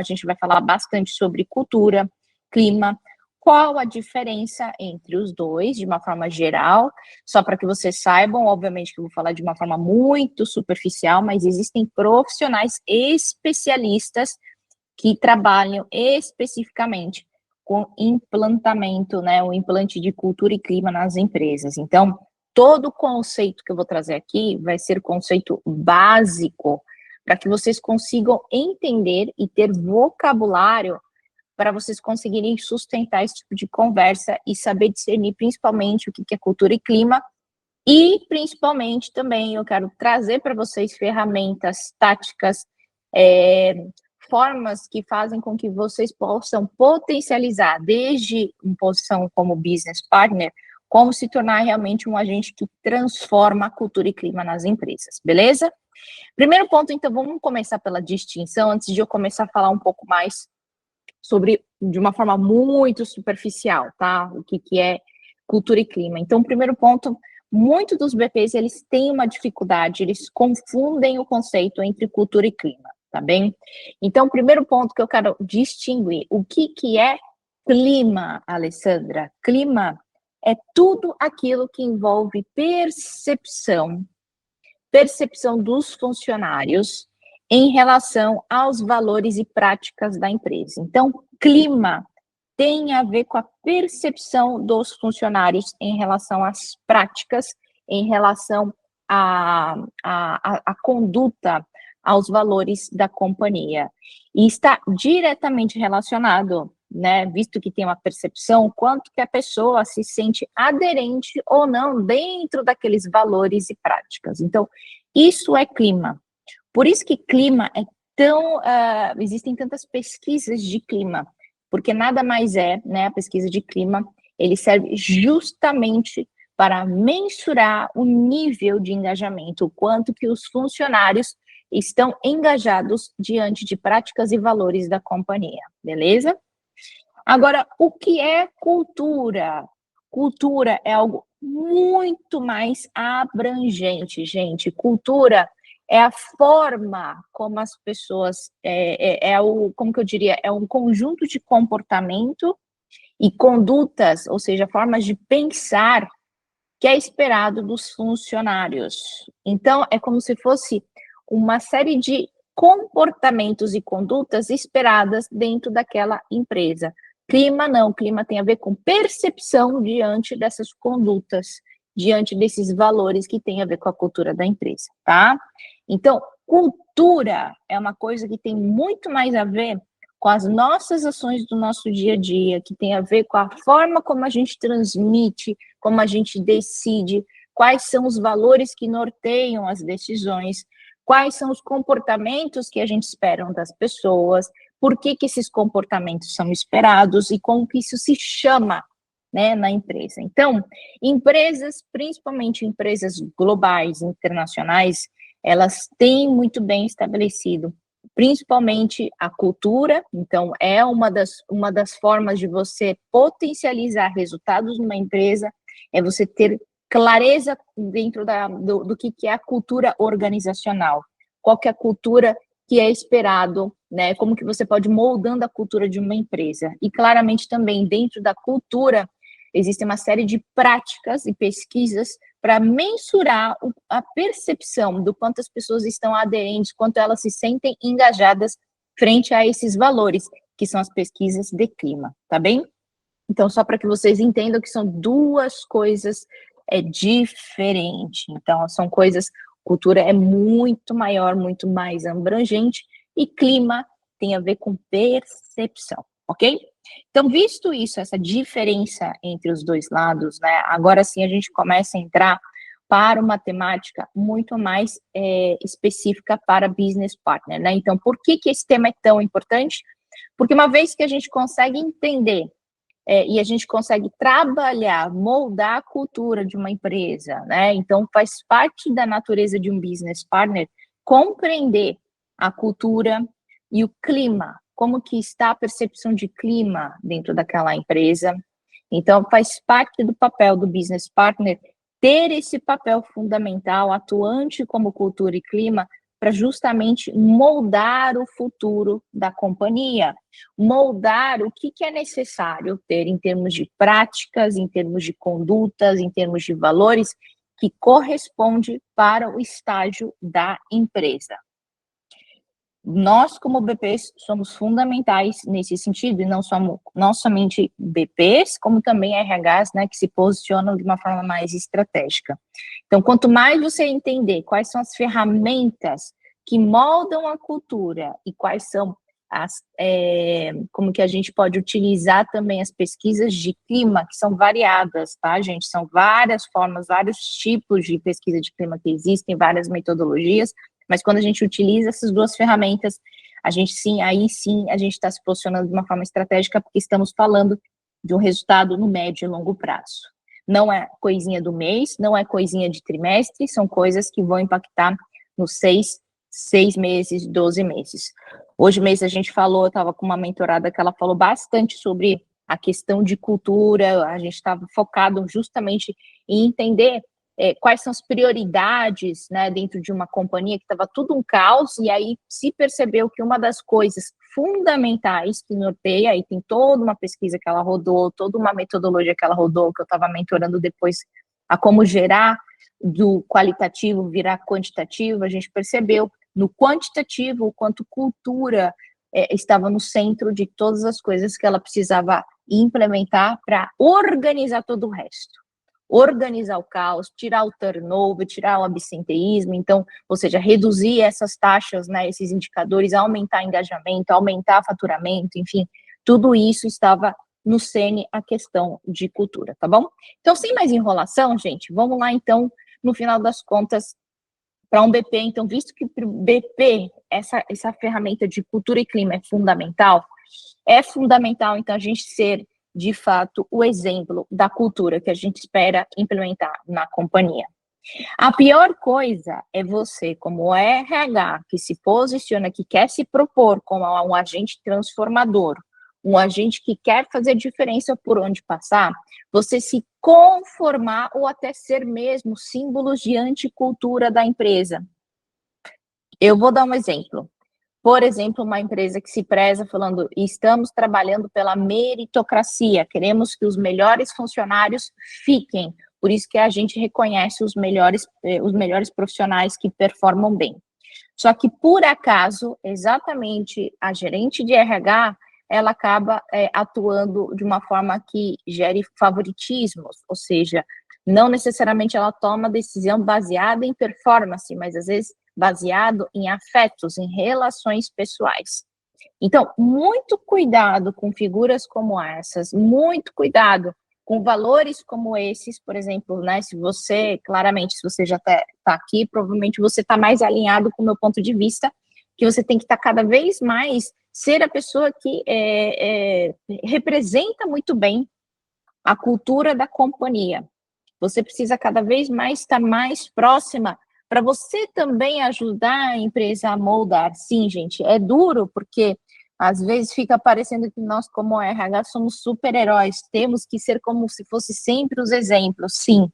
a gente vai falar bastante sobre cultura, clima, qual a diferença entre os dois, de uma forma geral, só para que vocês saibam, obviamente que eu vou falar de uma forma muito superficial, mas existem profissionais especialistas que trabalham especificamente com implantamento, né, o implante de cultura e clima nas empresas. Então, todo o conceito que eu vou trazer aqui vai ser conceito básico para que vocês consigam entender e ter vocabulário para vocês conseguirem sustentar esse tipo de conversa e saber discernir principalmente o que é cultura e clima. E principalmente também eu quero trazer para vocês ferramentas, táticas, formas que fazem com que vocês possam potencializar desde uma posição como business partner, como se tornar realmente um agente que transforma a cultura e clima nas empresas, beleza? Primeiro ponto, então, vamos começar pela distinção, antes de eu começar a falar um pouco mais sobre, de uma forma muito superficial, tá? O que é cultura e clima. Então, primeiro ponto, muitos dos BPs, eles têm uma dificuldade, eles confundem o conceito entre cultura e clima, tá bem? Então, o primeiro ponto que eu quero distinguir, o que é clima, Alessandra? Clima é tudo aquilo que envolve percepção dos funcionários em relação aos valores e práticas da empresa. Então, clima tem a ver com a percepção dos funcionários em relação às práticas, em relação à conduta, aos valores da companhia. E está diretamente relacionado, né, visto que tem uma percepção, quanto que a pessoa se sente aderente ou não dentro daqueles valores e práticas. Então, isso é clima. Por isso que clima é tão... existem tantas pesquisas de clima, porque nada mais é, né, a pesquisa de clima, ele serve justamente para mensurar o nível de engajamento, o quanto que os funcionários estão engajados diante de práticas e valores da companhia, beleza? Agora, o que é cultura? Cultura é algo muito mais abrangente, gente. Cultura é a forma como as pessoas, como que eu diria, é um conjunto de comportamento e condutas, ou seja, formas de pensar que é esperado dos funcionários. Então, é como se fosse uma série de comportamentos e condutas esperadas dentro daquela empresa. Clima não, clima tem a ver com percepção diante dessas condutas, diante desses valores que tem a ver com a cultura da empresa, tá? Então, cultura é uma coisa que tem muito mais a ver com as nossas ações do nosso dia a dia, que tem a ver com a forma como a gente transmite, como a gente decide, quais são os valores que norteiam as decisões, quais são os comportamentos que a gente espera das pessoas, por que esses comportamentos são esperados e como que isso se chama, né, na empresa. Então, empresas, principalmente empresas globais, internacionais, elas têm muito bem estabelecido, principalmente a cultura. Então, é uma das formas de você potencializar resultados numa empresa, é você ter clareza dentro do que é a cultura organizacional, qual que é a cultura que é esperado, né? Como que você pode ir moldando a cultura de uma empresa. E claramente também dentro da cultura existe uma série de práticas e pesquisas para mensurar a percepção do quanto as pessoas estão aderentes, quanto elas se sentem engajadas frente a esses valores, que são as pesquisas de clima, tá bem? Então, só para que vocês entendam que são duas coisas diferentes. Então, são coisas, cultura é muito maior, muito mais abrangente, e clima tem a ver com percepção, ok? Então, visto isso, essa diferença entre os dois lados, né, agora sim a gente começa a entrar para uma temática muito mais específica para business partner, né? Então, por que esse tema é tão importante? Porque uma vez que a gente consegue entender e a gente consegue trabalhar, moldar a cultura de uma empresa, né? Então, faz parte da natureza de um business partner compreender a cultura e o clima, como que está a percepção de clima dentro daquela empresa. Então, faz parte do papel do business partner ter esse papel fundamental, atuante como cultura e clima, para justamente moldar o futuro da companhia, moldar o que é necessário ter em termos de práticas, em termos de condutas, em termos de valores, que corresponde para o estágio da empresa. Nós, como BPs, somos fundamentais nesse sentido, e não somente BPs, como também RHs, né, que se posicionam de uma forma mais estratégica. Então, quanto mais você entender quais são as ferramentas que moldam a cultura e quais são como que a gente pode utilizar também as pesquisas de clima, que são variadas, tá, gente? São várias formas, vários tipos de pesquisa de clima que existem, várias metodologias, mas quando a gente utiliza essas duas ferramentas, aí sim, a gente está se posicionando de uma forma estratégica, porque estamos falando de um resultado no médio e longo prazo. Não é coisinha do mês, não é coisinha de trimestre, são coisas que vão impactar nos 6 meses, 12 meses. Hoje mesmo a gente falou, eu estava com uma mentorada que ela falou bastante sobre a questão de cultura, a gente estava focado justamente em entender quais são as prioridades, né, dentro de uma companhia que estava tudo um caos, e aí se percebeu que uma das coisas fundamentais que norteia, e tem toda uma pesquisa que ela rodou, toda uma metodologia que ela rodou, que eu estava mentorando depois, a como gerar do qualitativo virar quantitativo, a gente percebeu no quantitativo o quanto cultura estava no centro de todas as coisas que ela precisava implementar para organizar todo o resto. Organizar o caos, tirar o turnover, tirar o absenteísmo, então, ou seja, reduzir essas taxas, né, esses indicadores, aumentar engajamento, aumentar faturamento, enfim, tudo isso estava no cerne a questão de cultura, tá bom? Então, sem mais enrolação, gente, vamos lá, então, no final das contas, para um BP, então, visto que para o BP, essa ferramenta de cultura e clima é fundamental, então, a gente ser de fato, o exemplo da cultura que a gente espera implementar na companhia. A pior coisa é você, como RH, que se posiciona, que quer se propor como um agente transformador, um agente que quer fazer diferença por onde passar, você se conformar ou até ser mesmo símbolos de anticultura da empresa. Eu vou dar um exemplo. Por exemplo, uma empresa que se preza falando, estamos trabalhando pela meritocracia, queremos que os melhores funcionários fiquem, por isso que a gente reconhece os melhores profissionais que performam bem. Só que, por acaso, exatamente a gerente de RH, ela acaba atuando de uma forma que gere favoritismos, ou seja, não necessariamente ela toma decisão baseada em performance, mas às vezes baseado em afetos, em relações pessoais. Então, muito cuidado com figuras como essas, muito cuidado com valores como esses, por exemplo, né, se você já está aqui, provavelmente você está mais alinhado com o meu ponto de vista, que você tem que estar cada vez mais, ser a pessoa que representa muito bem a cultura da companhia. Você precisa cada vez mais estar mais próxima para você também ajudar a empresa a moldar. Sim, gente, é duro, porque às vezes fica parecendo que nós, como RH, somos super-heróis, temos que ser como se fosse sempre os exemplos, sim,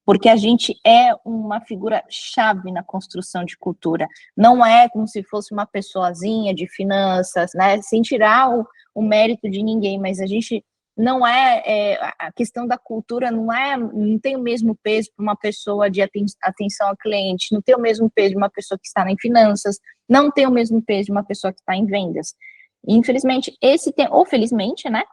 porque a gente é uma figura-chave na construção de cultura, não é como se fosse uma pessoazinha de finanças, né, sem tirar o mérito de ninguém, mas a gente não a questão da cultura não tem o mesmo peso para uma pessoa de atenção ao cliente, não tem o mesmo peso de uma pessoa que está em finanças, não tem o mesmo peso de uma pessoa que está em vendas. Infelizmente, ou felizmente, né,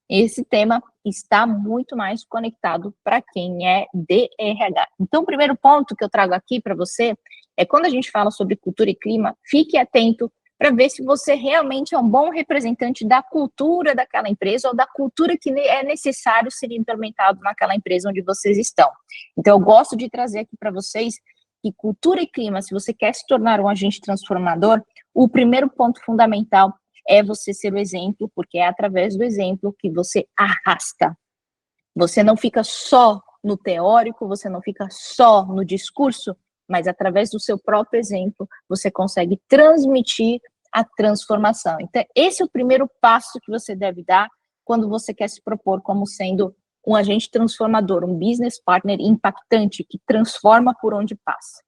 esse tema está muito mais conectado para quem é de RH. Então, o primeiro ponto que eu trago aqui para você é quando a gente fala sobre cultura e clima, fique atento para ver se você realmente é um bom representante da cultura daquela empresa ou da cultura que é necessário ser implementado naquela empresa onde vocês estão. Então, eu gosto de trazer aqui para vocês que cultura e clima, se você quer se tornar um agente transformador, o primeiro ponto fundamental é você ser o exemplo, porque é através do exemplo que você arrasta. Você não fica só no teórico, você não fica só no discurso, mas através do seu próprio exemplo, você consegue transmitir a transformação. Então, esse é o primeiro passo que você deve dar quando você quer se propor como sendo um agente transformador, um business partner impactante, que transforma por onde passa.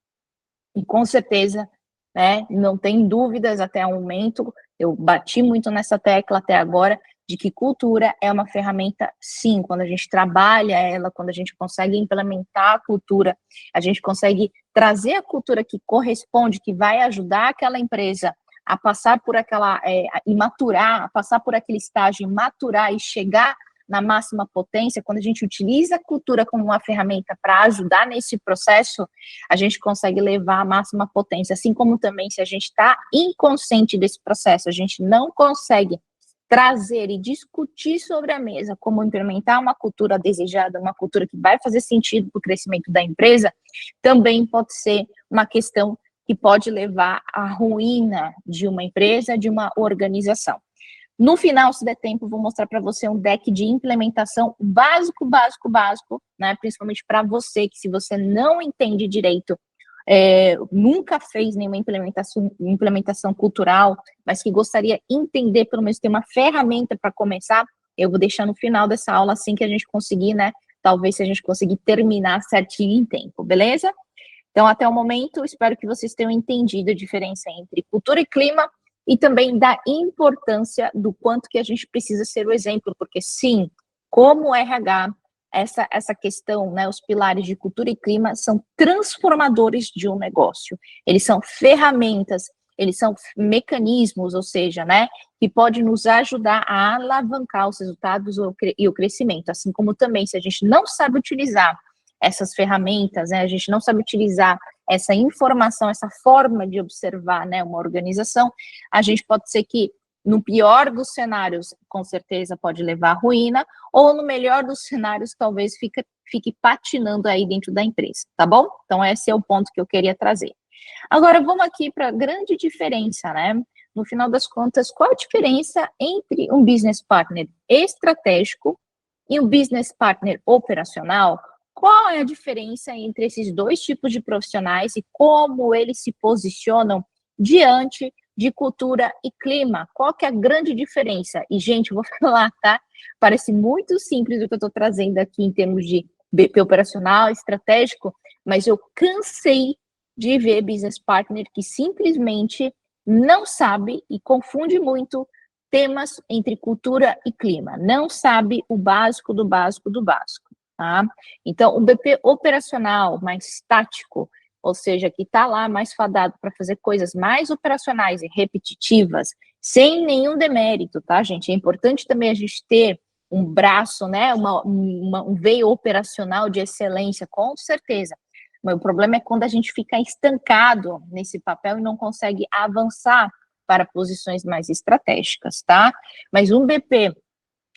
E, com certeza, né? Não tem dúvidas até o momento, eu bati muito nessa tecla até agora, de que cultura é uma ferramenta, sim, quando a gente trabalha ela, quando a gente consegue implementar a cultura, a gente consegue trazer a cultura que corresponde, que vai ajudar aquela empresa a passar por aquela, e maturar, a passar por aquele estágio, maturar e chegar na máxima potência, quando a gente utiliza a cultura como uma ferramenta para ajudar nesse processo, a gente consegue levar a máxima potência, assim como também se a gente está inconsciente desse processo, a gente não consegue trazer e discutir sobre a mesa como implementar uma cultura desejada, uma cultura que vai fazer sentido para o crescimento da empresa, também pode ser uma questão que pode levar à ruína de uma empresa, de uma organização. No final, se der tempo, vou mostrar para você um deck de implementação básico, né? Principalmente para você, que se você não entende direito, nunca fez nenhuma implementação cultural, mas que gostaria de entender, pelo menos ter uma ferramenta para começar, eu vou deixar no final dessa aula, assim que a gente conseguir, né? Talvez se a gente conseguir terminar certinho em tempo, beleza? Então, até o momento, espero que vocês tenham entendido a diferença entre cultura e clima, e também da importância do quanto que a gente precisa ser o exemplo, porque sim, como RH, essa questão, né, os pilares de cultura e clima são transformadores de um negócio, eles são ferramentas, eles são mecanismos, ou seja, né, que pode nos ajudar a alavancar os resultados e o crescimento, assim como também, se a gente não sabe utilizar essas ferramentas, né, a gente não sabe utilizar essa informação, essa forma de observar, né, uma organização, a gente pode ser que, no pior dos cenários, com certeza pode levar à ruína, ou no melhor dos cenários, talvez fique patinando aí dentro da empresa, tá bom? Então, esse é o ponto que eu queria trazer. Agora, vamos aqui para a grande diferença, né? No final das contas, qual a diferença entre um business partner estratégico e um business partner operacional? Qual é a diferença entre esses dois tipos de profissionais e como eles se posicionam diante de cultura e clima? Qual que é a grande diferença? E, gente, eu vou falar, tá? Parece muito simples o que eu estou trazendo aqui em termos de BP operacional, estratégico, mas eu cansei de ver business partner que simplesmente não sabe e confunde muito temas entre cultura e clima. Não sabe o básico do básico do básico. Tá? Então, o BP operacional, mais tático, ou seja, que está lá mais fadado para fazer coisas mais operacionais e repetitivas, sem nenhum demérito, tá, gente? É importante também a gente ter um braço, né, um veio operacional de excelência, com certeza. Mas o problema é quando a gente fica estancado nesse papel e não consegue avançar para posições mais estratégicas, tá? Mas um BP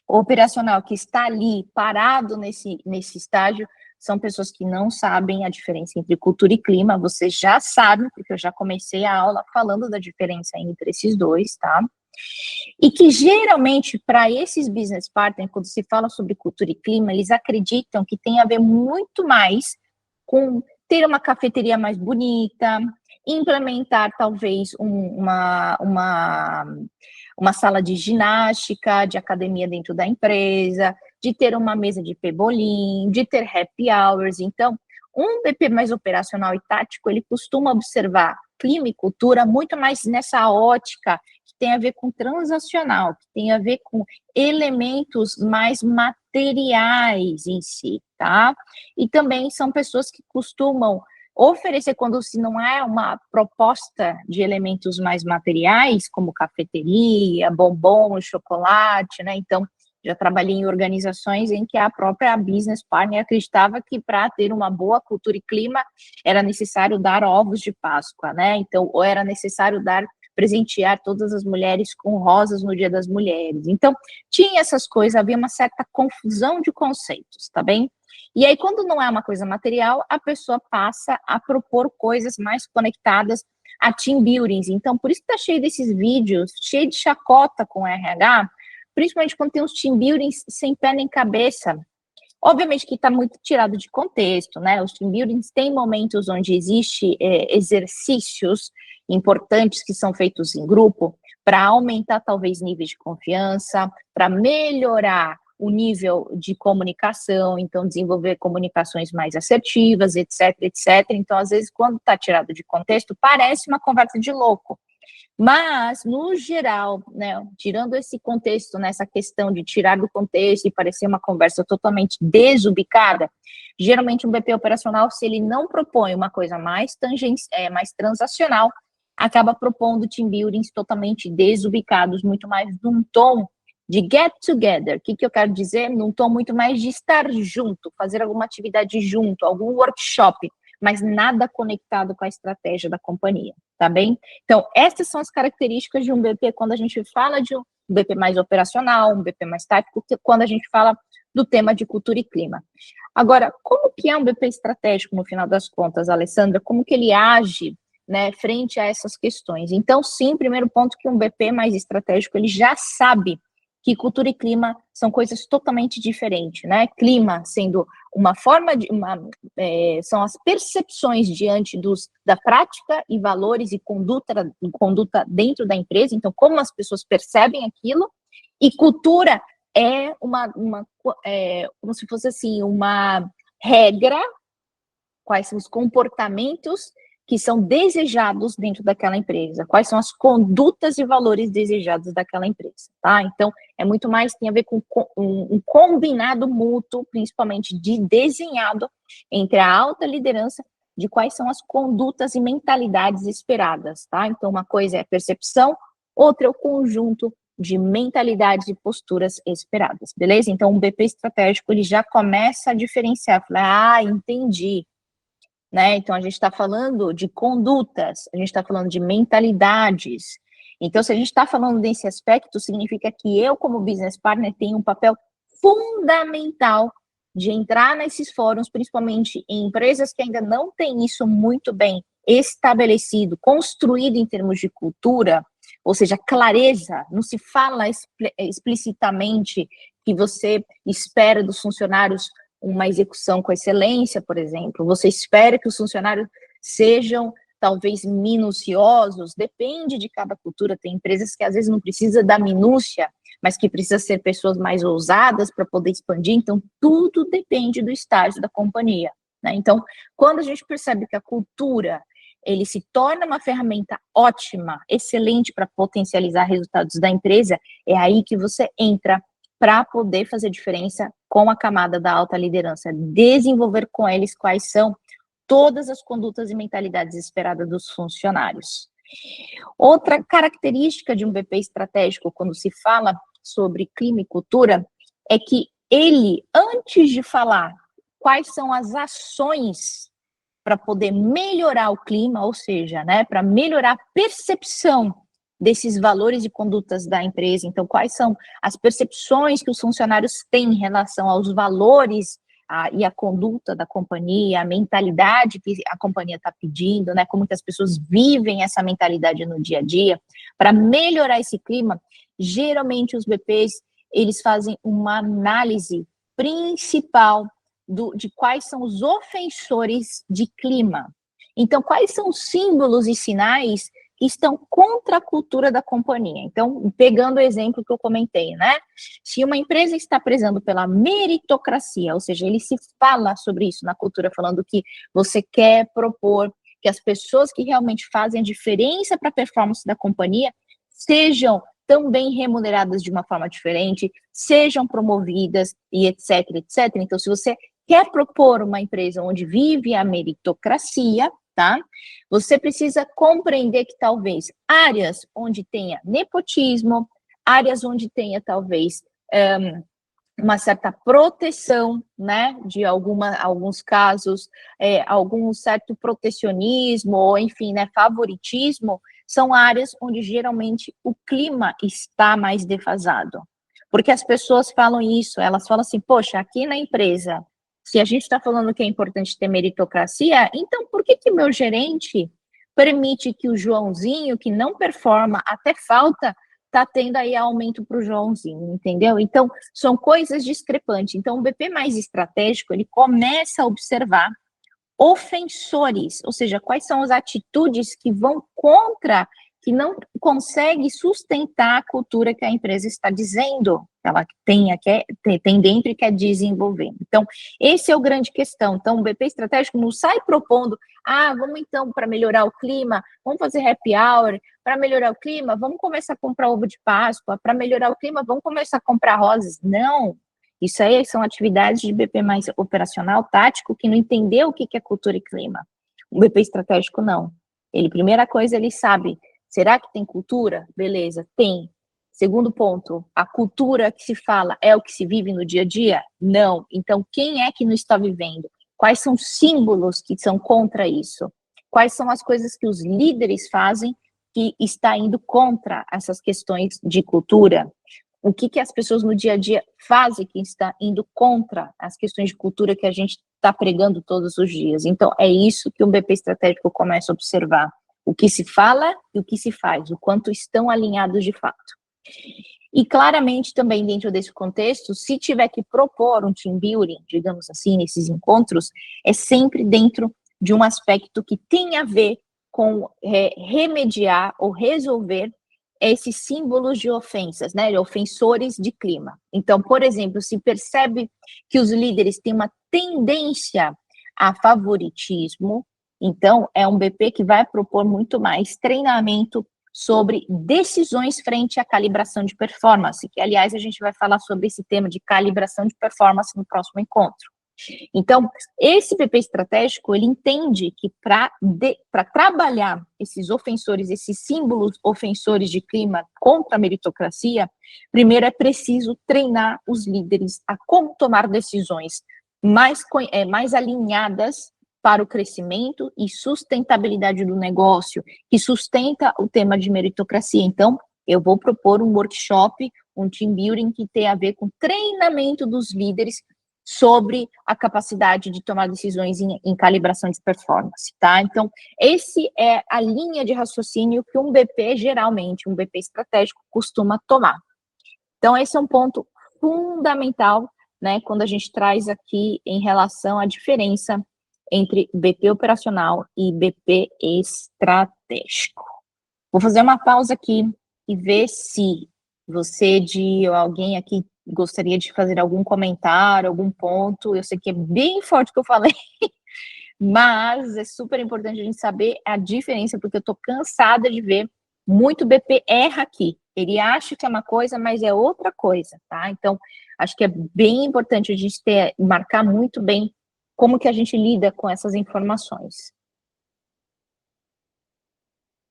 operacional que está ali parado nesse estágio são pessoas que não sabem a diferença entre cultura e clima. Você já sabe, porque eu já comecei a aula falando da diferença entre esses dois, tá? E que geralmente, para esses business partners, quando se fala sobre cultura e clima, eles acreditam que tem a ver muito mais com ter uma cafeteria mais bonita, implementar talvez uma sala de ginástica, de academia dentro da empresa, de ter uma mesa de pebolim, de ter happy hours. Então, um BP mais operacional e tático, ele costuma observar clima e cultura muito mais nessa ótica que tem a ver com transacional, que tem a ver com elementos mais materiais em si, tá? E também são pessoas que costumam oferecer, quando se não é uma proposta de elementos mais materiais, como cafeteria, bombom, chocolate, né? Então, já trabalhei em organizações em que a própria business partner acreditava que para ter uma boa cultura e clima era necessário dar ovos de Páscoa, né? Então, ou era necessário presentear todas as mulheres com rosas no Dia das Mulheres. Então, tinha essas coisas, havia uma certa confusão de conceitos, tá bem? E aí, quando não é uma coisa material, a pessoa passa a propor coisas mais conectadas a team buildings. Então, por isso que tá cheio desses vídeos, cheio de chacota com RH, principalmente quando tem uns team buildings sem pé nem cabeça. Obviamente que está muito tirado de contexto, né? Os team buildings têm momentos onde existe exercícios importantes que são feitos em grupo para aumentar talvez níveis de confiança, para melhorar o nível de comunicação, então desenvolver comunicações mais assertivas, etc, etc. Então, às vezes, quando está tirado de contexto, parece uma conversa de louco. Mas, no geral, né, tirando esse contexto, nessa questão de tirar do contexto e parecer uma conversa totalmente desubicada, geralmente um BP operacional, se ele não propõe uma coisa mais mais transacional, acaba propondo team buildings totalmente desubicados, muito mais num tom de get together. O que eu quero dizer? Num tom muito mais de estar junto, fazer alguma atividade junto, algum workshop, mas nada conectado com a estratégia da companhia, tá bem? Então, essas são as características de um BP quando a gente fala de um BP mais operacional, um BP mais tático, quando a gente fala do tema de cultura e clima. Agora, como que é um BP estratégico, no final das contas, Alessandra? Como que ele age, né, frente a essas questões? Então, sim, primeiro ponto que um BP mais estratégico, ele já sabe que cultura e clima são coisas totalmente diferentes, né? Clima sendo uma forma de, são as percepções diante da prática e valores e conduta dentro da empresa, então como as pessoas percebem aquilo, e cultura é como se fosse assim, uma regra, quais são os comportamentos que são desejados dentro daquela empresa, quais são as condutas e valores desejados daquela empresa, tá? Então, é muito mais, tem a ver com um combinado mútuo, principalmente desenhado entre a alta liderança, de quais são as condutas e mentalidades esperadas, tá? Então, uma coisa é percepção, outra é o conjunto de mentalidades e posturas esperadas, beleza? Então, um BP estratégico, ele já começa a diferenciar, fala, entendi, né? Então, a gente está falando de condutas, a gente está falando de mentalidades. Então, se a gente está falando desse aspecto, significa que eu, como business partner, tenho um papel fundamental de entrar nesses fóruns, principalmente em empresas que ainda não têm isso muito bem estabelecido, construído em termos de cultura, ou seja, clareza, não se fala explicitamente que você espera dos funcionários uma execução com excelência, por exemplo, você espera que os funcionários sejam talvez minuciosos, depende de cada cultura, tem empresas que às vezes não precisa da minúcia, mas que precisa ser pessoas mais ousadas para poder expandir, então tudo depende do estágio da companhia, né? Então, quando a gente percebe que a cultura, ele se torna uma ferramenta ótima, excelente para potencializar resultados da empresa, é aí que você entra para poder fazer diferença com a camada da alta liderança, desenvolver com eles quais são todas as condutas e mentalidades esperadas dos funcionários. Outra característica de um BP estratégico, quando se fala sobre clima e cultura, é que ele, antes de falar quais são as ações para poder melhorar o clima, ou seja, né, para melhorar a percepção desses valores e condutas da empresa, então quais são as percepções que os funcionários têm em relação aos valores e a conduta da companhia, a mentalidade que a companhia está pedindo, né, como que as pessoas vivem essa mentalidade no dia a dia, para melhorar esse clima, geralmente os BPs, eles fazem uma análise principal de quais são os ofensores de clima. Então, quais são os símbolos e sinais que estão contra a cultura da companhia? Então, pegando o exemplo que eu comentei, né? Se uma empresa está prezando pela meritocracia, ou seja, ele se fala sobre isso na cultura, falando que você quer propor que as pessoas que realmente fazem a diferença para a performance da companhia sejam também remuneradas de uma forma diferente, sejam promovidas e etc, etc. Então, se você quer propor uma empresa onde vive a meritocracia, tá? Você precisa compreender que talvez áreas onde tenha nepotismo, áreas onde tenha talvez uma certa proteção, né, de alguns casos, algum certo protecionismo, ou enfim, né, favoritismo, são áreas onde geralmente o clima está mais defasado. Porque as pessoas falam isso, elas falam assim, poxa, aqui na empresa, se a gente está falando que é importante ter meritocracia, então por que meu gerente permite que o Joãozinho, que não performa, até falta, está tendo aí aumento para o Joãozinho, entendeu? Então, são coisas discrepantes. Então, o BP mais estratégico, ele começa a observar ofensores, ou seja, quais são as atitudes que vão contra, que não consegue sustentar a cultura que a empresa está dizendo que ela tem dentro e quer desenvolver. Então, esse é o grande questão. Então, o BP estratégico não sai propondo, vamos então, para melhorar o clima, vamos fazer happy hour, para melhorar o clima, vamos começar a comprar ovo de Páscoa, para melhorar o clima, vamos começar a comprar rosas. Não, isso aí são atividades de BP mais operacional, tático, que não entendeu o que é cultura e clima. O BP estratégico não. Primeira coisa, ele sabe, será que tem cultura? Beleza, tem. Segundo ponto, a cultura que se fala é o que se vive no dia a dia? Não. Então, quem é que não está vivendo? Quais são os símbolos que são contra isso? Quais são as coisas que os líderes fazem que está indo contra essas questões de cultura? O que as pessoas no dia a dia fazem que está indo contra as questões de cultura que a gente está pregando todos os dias? Então, é isso que um BP estratégico começa a observar. O que se fala e o que se faz, o quanto estão alinhados de fato. E claramente também dentro desse contexto, se tiver que propor um team building, digamos assim, nesses encontros, é sempre dentro de um aspecto que tem a ver com remediar ou resolver esses símbolos de ofensas, né, de ofensores de clima. Então, por exemplo, se percebe que os líderes têm uma tendência a favoritismo, então é um BP que vai propor muito mais treinamento sobre decisões frente à calibração de performance, que, aliás, a gente vai falar sobre esse tema de calibração de performance no próximo encontro. Então, esse BP estratégico, ele entende que para trabalhar esses ofensores, esses símbolos ofensores de clima contra a meritocracia, primeiro é preciso treinar os líderes a como tomar decisões mais alinhadas para o crescimento e sustentabilidade do negócio, que sustenta o tema de meritocracia. Então, eu vou propor um workshop, um team building que tem a ver com treinamento dos líderes sobre a capacidade de tomar decisões em calibração de performance, tá? Então, esse é a linha de raciocínio que um BP, geralmente, um BP estratégico, costuma tomar. Então, esse é um ponto fundamental, né, quando a gente traz aqui em relação à diferença entre BP operacional e BP estratégico. Vou fazer uma pausa aqui e ver se você ou alguém aqui gostaria de fazer algum comentário, algum ponto. Eu sei que é bem forte o que eu falei, mas é super importante a gente saber a diferença, porque eu estou cansada de ver muito BP erra aqui. Ele acha que é uma coisa, mas é outra coisa, tá? Então, acho que é bem importante a gente marcar muito bem como que a gente lida com essas informações.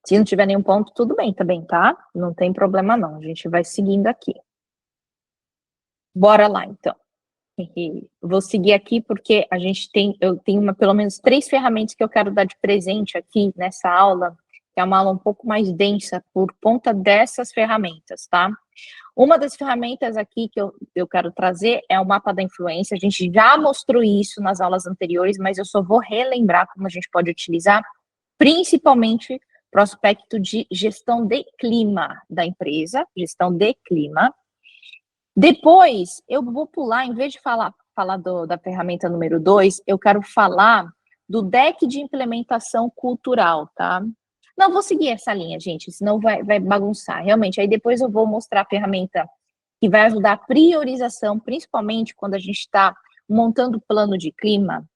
Se não tiver nenhum ponto, tudo bem também, tá? Não tem problema não, a gente vai seguindo aqui. Bora lá, então. Vou seguir aqui porque eu tenho pelo menos 3 ferramentas que eu quero dar de presente aqui nessa aula, que é uma aula um pouco mais densa por conta dessas ferramentas, tá? Uma das ferramentas aqui que eu quero trazer é o mapa da influência. A gente já mostrou isso nas aulas anteriores, mas eu só vou relembrar como a gente pode utilizar, principalmente para o aspecto de gestão de clima da empresa, gestão de clima. Depois, eu vou pular, em vez de falar da ferramenta número 2, eu quero falar do deck de implementação cultural, tá? Não, vou seguir essa linha, gente, senão vai bagunçar. Realmente, aí depois eu vou mostrar a ferramenta que vai ajudar a priorização, principalmente quando a gente está montando o plano de clima,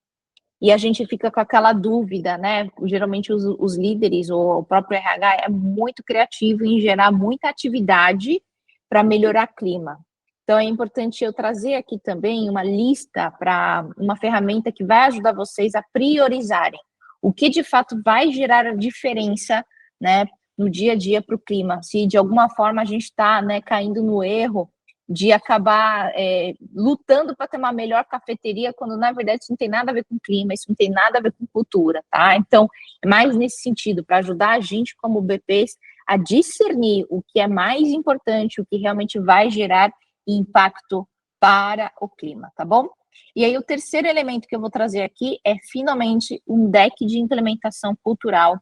e a gente fica com aquela dúvida, né? Geralmente os líderes ou o próprio RH é muito criativo em gerar muita atividade para melhorar o clima. Então, é importante eu trazer aqui também uma lista para uma ferramenta que vai ajudar vocês a priorizarem o que de fato vai gerar a diferença, né, no dia a dia para o clima. Se de alguma forma a gente está, né, caindo no erro de acabar lutando para ter uma melhor cafeteria, quando na verdade isso não tem nada a ver com clima, isso não tem nada a ver com cultura, tá? Então, é mais nesse sentido, para ajudar a gente como BPs a discernir o que é mais importante, o que realmente vai gerar impacto para o clima, tá bom? E aí o terceiro elemento que eu vou trazer aqui é finalmente um deck de implementação cultural,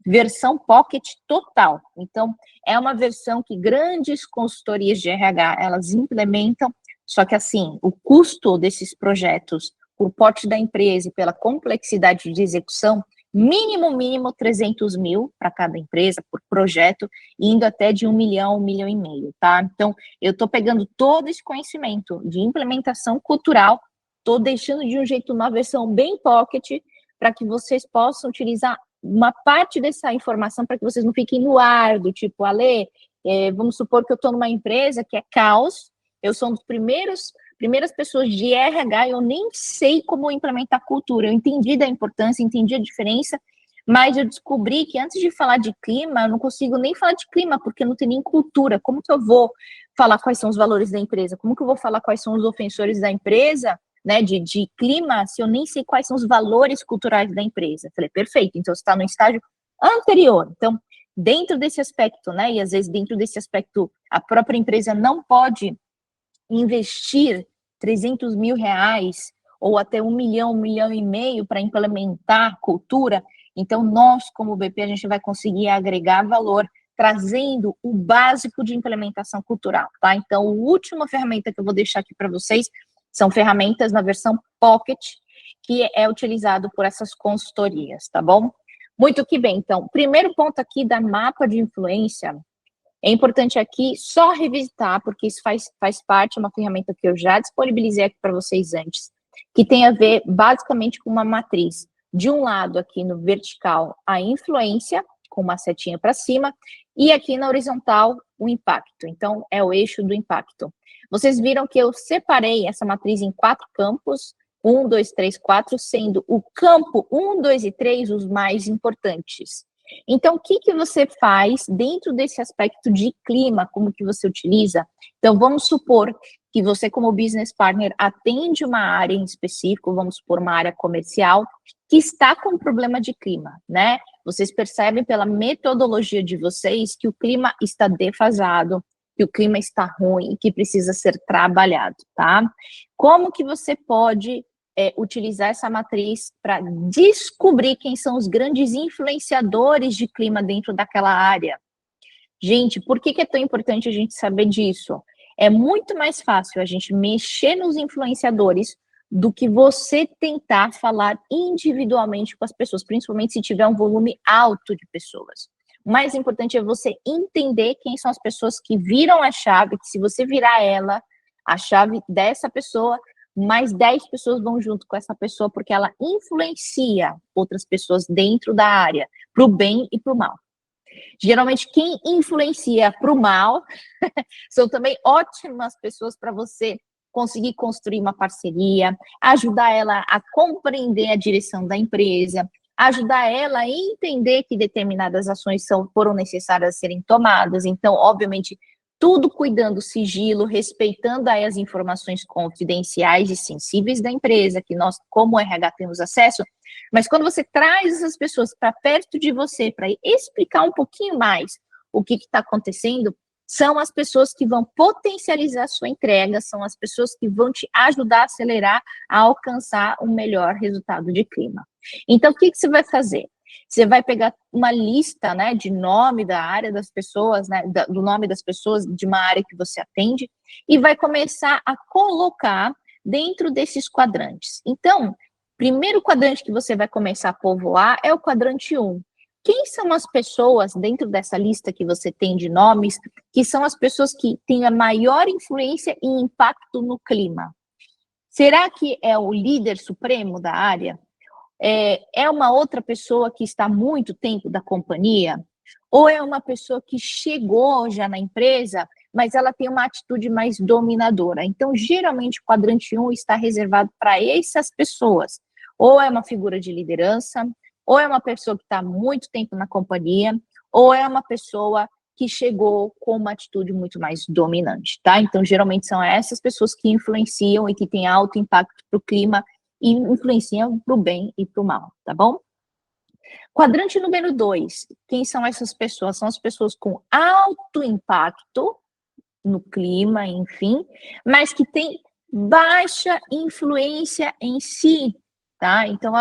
versão Pocket total. Então, é uma versão que grandes consultorias de RH, elas implementam, só que assim, o custo desses projetos, por porte da empresa e pela complexidade de execução, mínimo 300 mil para cada empresa, por projeto, indo até de 1 milhão, 1,5 milhão, tá? Então, eu estou pegando todo esse conhecimento de implementação cultural, estou deixando de um jeito uma versão bem pocket, para que vocês possam utilizar uma parte dessa informação para que vocês não fiquem no ar, do tipo, Ale, vamos supor que eu estou numa empresa que é caos, eu sou um dos primeiras pessoas de RH, eu nem sei como implementar cultura, eu entendi da importância, entendi a diferença, mas eu descobri que antes de falar de clima, eu não consigo nem falar de clima, porque não tem nem cultura. Como que eu vou falar quais são os valores da empresa? Como que eu vou falar quais são os ofensores da empresa, né, de clima, se eu nem sei quais são os valores culturais da empresa? Falei, perfeito, então você está no estágio anterior. Então, dentro desse aspecto, né, e às vezes dentro desse aspecto, a própria empresa não pode investir 300 mil reais ou até 1 milhão, 1,5 milhão para implementar cultura. Então, nós, como BP, a gente vai conseguir agregar valor trazendo o básico de implementação cultural, tá? Então, a última ferramenta que eu vou deixar aqui para vocês são ferramentas na versão Pocket, que é utilizado por essas consultorias, tá bom? Muito que bem. Então, primeiro ponto aqui da mapa de influência, é importante aqui só revisitar, porque isso faz parte, uma ferramenta que eu já disponibilizei aqui para vocês antes, que tem a ver basicamente com uma matriz. De um lado aqui no vertical, a influência, com uma setinha para cima, e aqui na horizontal, o impacto. Então, é o eixo do impacto. Vocês viram que eu separei essa matriz em 4 campos, 1, 2, 3, 4, sendo o campo 1, 2 e 3 os mais importantes. Então, o que você faz dentro desse aspecto de clima, como que você utiliza? Então, vamos supor que você, como business partner, atende uma área em específico, vamos supor uma área comercial, que está com problema de clima, né? Vocês percebem pela metodologia de vocês que o clima está defasado, que o clima está ruim e que precisa ser trabalhado, tá? Como que você pode utilizar essa matriz para descobrir quem são os grandes influenciadores de clima dentro daquela área? Gente, por que é tão importante a gente saber disso? É muito mais fácil a gente mexer nos influenciadores do que você tentar falar individualmente com as pessoas, principalmente se tiver um volume alto de pessoas. O mais importante é você entender quem são as pessoas que viram a chave, que se você virar ela, a chave dessa pessoa, mais 10 pessoas vão junto com essa pessoa, porque ela influencia outras pessoas dentro da área, para o bem e para o mal. Geralmente, quem influencia para o mal são também ótimas pessoas para você conseguir construir uma parceria, ajudar ela a compreender a direção da empresa, ajudar ela a entender que determinadas ações foram necessárias a serem tomadas. Então, obviamente, tudo cuidando do sigilo, respeitando aí as informações confidenciais e sensíveis da empresa, que nós, como RH, temos acesso. Mas quando você traz essas pessoas para perto de você, para explicar um pouquinho mais o que está acontecendo, são as pessoas que vão potencializar a sua entrega, são as pessoas que vão te ajudar a acelerar, a alcançar um melhor resultado de clima. Então, o que você vai fazer? Você vai pegar uma lista, né, de nome da área das pessoas, né, do nome das pessoas de uma área que você atende, e vai começar a colocar dentro desses quadrantes. Então, primeiro quadrante que você vai começar a povoar é o quadrante 1. Quem são as pessoas dentro dessa lista que você tem de nomes, que são as pessoas que têm a maior influência e impacto no clima? Será que é o líder supremo da área? É uma outra pessoa que está há muito tempo da companhia? Ou é uma pessoa que chegou já na empresa, mas ela tem uma atitude mais dominadora? Então, geralmente, o quadrante 1 está reservado para essas pessoas. Ou é uma figura de liderança, ou é uma pessoa que está há muito tempo na companhia, ou é uma pessoa que chegou com uma atitude muito mais dominante, tá? Então, geralmente, são essas pessoas que influenciam e que têm alto impacto para o clima e influenciam para o bem e para o mal, tá bom? Quadrante número 2, quem são essas pessoas? São as pessoas com alto impacto no clima, enfim, mas que têm baixa influência em si, tá? Então,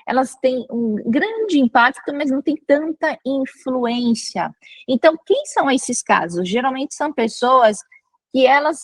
elas têm um grande impacto, mas não têm tanta influência. Então, quem são esses casos? Geralmente são pessoas que elas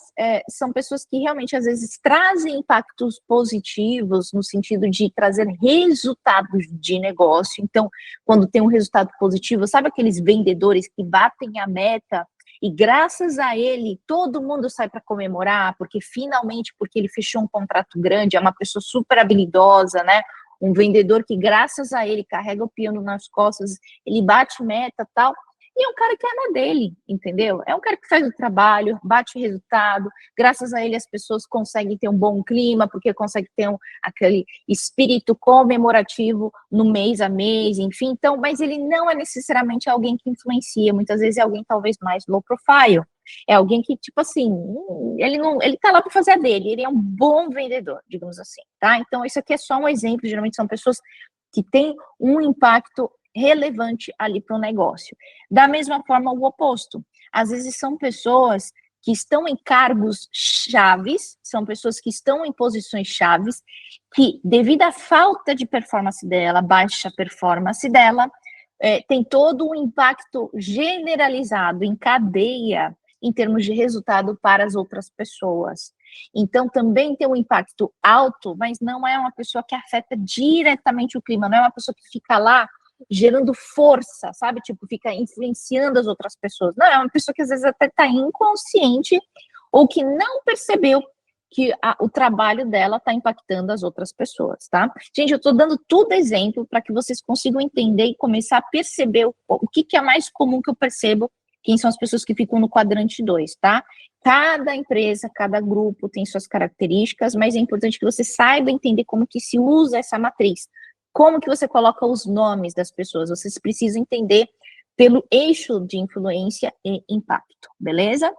são pessoas que realmente, às vezes, trazem impactos positivos, no sentido de trazer resultados de negócio. Então, quando tem um resultado positivo, sabe aqueles vendedores que batem a meta e, graças a ele, todo mundo sai para comemorar, porque finalmente, porque ele fechou um contrato grande, é uma pessoa super habilidosa, né? Um vendedor que, graças a ele, carrega o piano nas costas, ele bate meta e tal. E é um cara que é na dele, entendeu? É um cara que faz o trabalho, bate o resultado, graças a ele as pessoas conseguem ter um bom clima, porque conseguem ter aquele espírito comemorativo no mês a mês, enfim. Então, mas ele não é necessariamente alguém que influencia, muitas vezes é alguém talvez mais low profile. É alguém que, tipo assim, ele tá lá para fazer a dele, ele é um bom vendedor, digamos assim, tá? Então, isso aqui é só um exemplo, geralmente são pessoas que têm um impacto relevante ali para o negócio. Da mesma forma, o oposto. Às vezes são pessoas que estão em cargos chaves, são pessoas que estão em posições chaves, que devido à falta de performance dela, baixa performance dela, tem todo um impacto generalizado em cadeia em termos de resultado para as outras pessoas. Então, também tem um impacto alto, mas não é uma pessoa que afeta diretamente o clima, não é uma pessoa que fica lá gerando força, sabe? Tipo, fica influenciando as outras pessoas. Não, é uma pessoa que às vezes até está inconsciente ou que não percebeu que o trabalho dela está impactando as outras pessoas, tá? Gente, eu estou dando tudo exemplo para que vocês consigam entender e começar a perceber o que é mais comum que eu percebo, quem são as pessoas que ficam no quadrante 2, tá? Cada empresa, cada grupo tem suas características, mas é importante que você saiba entender como que se usa essa matriz. Como que você coloca os nomes das pessoas? Vocês precisam entender pelo eixo de influência e impacto, beleza?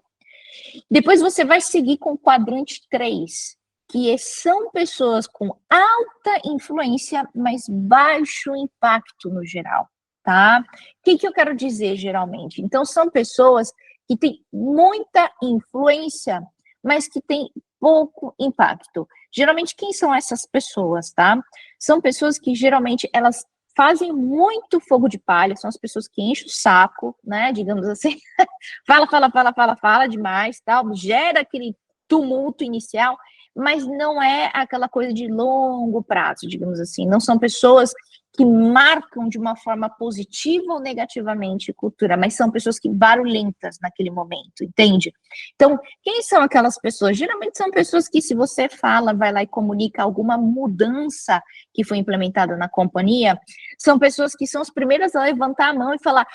Depois você vai seguir com o quadrante 3, que são pessoas com alta influência, mas baixo impacto no geral, tá? O que eu quero dizer, geralmente? Então, são pessoas que têm muita influência, mas que têm pouco impacto. Geralmente, quem são essas pessoas, tá? São pessoas que, geralmente, elas fazem muito fogo de palha, são as pessoas que enchem o saco, né, digamos assim, fala demais, tal, gera aquele tumulto inicial, mas não é aquela coisa de longo prazo, digamos assim, não são pessoas que marcam de uma forma positiva ou negativamente a cultura, mas são pessoas que barulhentas naquele momento, entende? Então, quem são aquelas pessoas? Geralmente são pessoas que, se você fala, vai lá e comunica alguma mudança que foi implementada na companhia, são pessoas que são as primeiras a levantar a mão e falar,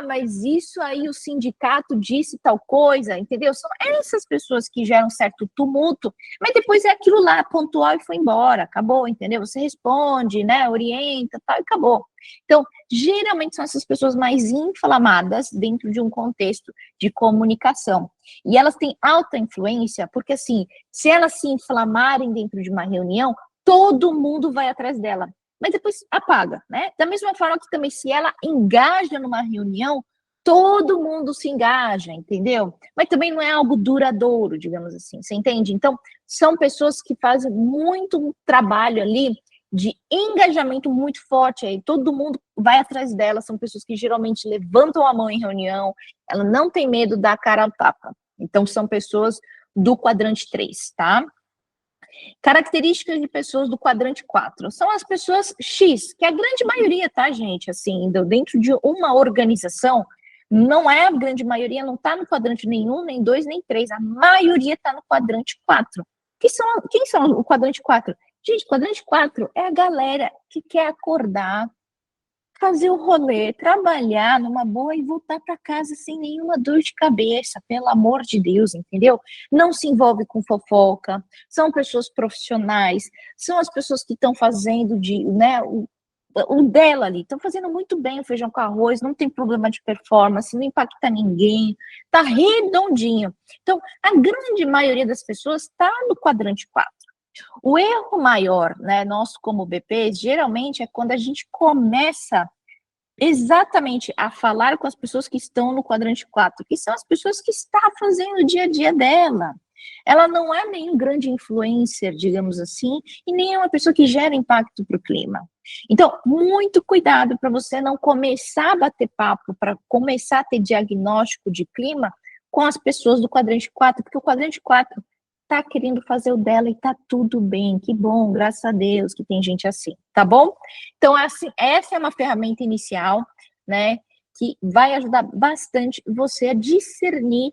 mas isso aí o sindicato disse tal coisa, entendeu? São essas pessoas que geram certo tumulto, mas depois é aquilo lá, pontual e foi embora, acabou, entendeu? Você responde, né, orienta, tal, e acabou. Então, geralmente são essas pessoas mais inflamadas dentro de um contexto de comunicação. E elas têm alta influência, porque assim, se elas se inflamarem dentro de uma reunião, todo mundo vai atrás dela, mas depois apaga, né? Da mesma forma que também, se ela engaja numa reunião, todo mundo se engaja, entendeu? Mas também não é algo duradouro, digamos assim, você entende? Então, são pessoas que fazem muito trabalho ali de engajamento muito forte, aí todo mundo vai atrás dela, são pessoas que geralmente levantam a mão em reunião, ela não tem medo da cara a tapa. Então, são pessoas do quadrante 3, tá? Características de pessoas do quadrante 4 são as pessoas X, que é a grande maioria, tá, gente? Assim, dentro de uma organização, não é a grande maioria, não está no quadrante nenhum, nem 2, nem 3, a maioria está no quadrante 4. Quem são o quadrante 4? Gente, quadrante 4 é a galera que quer acordar, fazer o rolê, trabalhar numa boa e voltar para casa sem nenhuma dor de cabeça, pelo amor de Deus, entendeu? Não se envolve com fofoca, são pessoas profissionais, são as pessoas que estão fazendo né, o dela ali, estão fazendo muito bem o feijão com arroz, não tem problema de performance, não impacta ninguém, tá redondinho. Então, a grande maioria das pessoas está no quadrante 4. O erro maior, né, nosso como BP, geralmente é quando a gente começa exatamente a falar com as pessoas que estão no quadrante 4, que são as pessoas que estão fazendo o dia a dia dela. Ela não é nenhum grande influencer, digamos assim, e nem é uma pessoa que gera impacto para o clima. Então, muito cuidado para você não começar a bater papo, para começar a ter diagnóstico de clima com as pessoas do quadrante 4, porque o quadrante 4 tá querendo fazer o dela e tá tudo bem, que bom, graças a Deus que tem gente assim, tá bom? Então, assim, essa é uma ferramenta inicial, né, que vai ajudar bastante você a discernir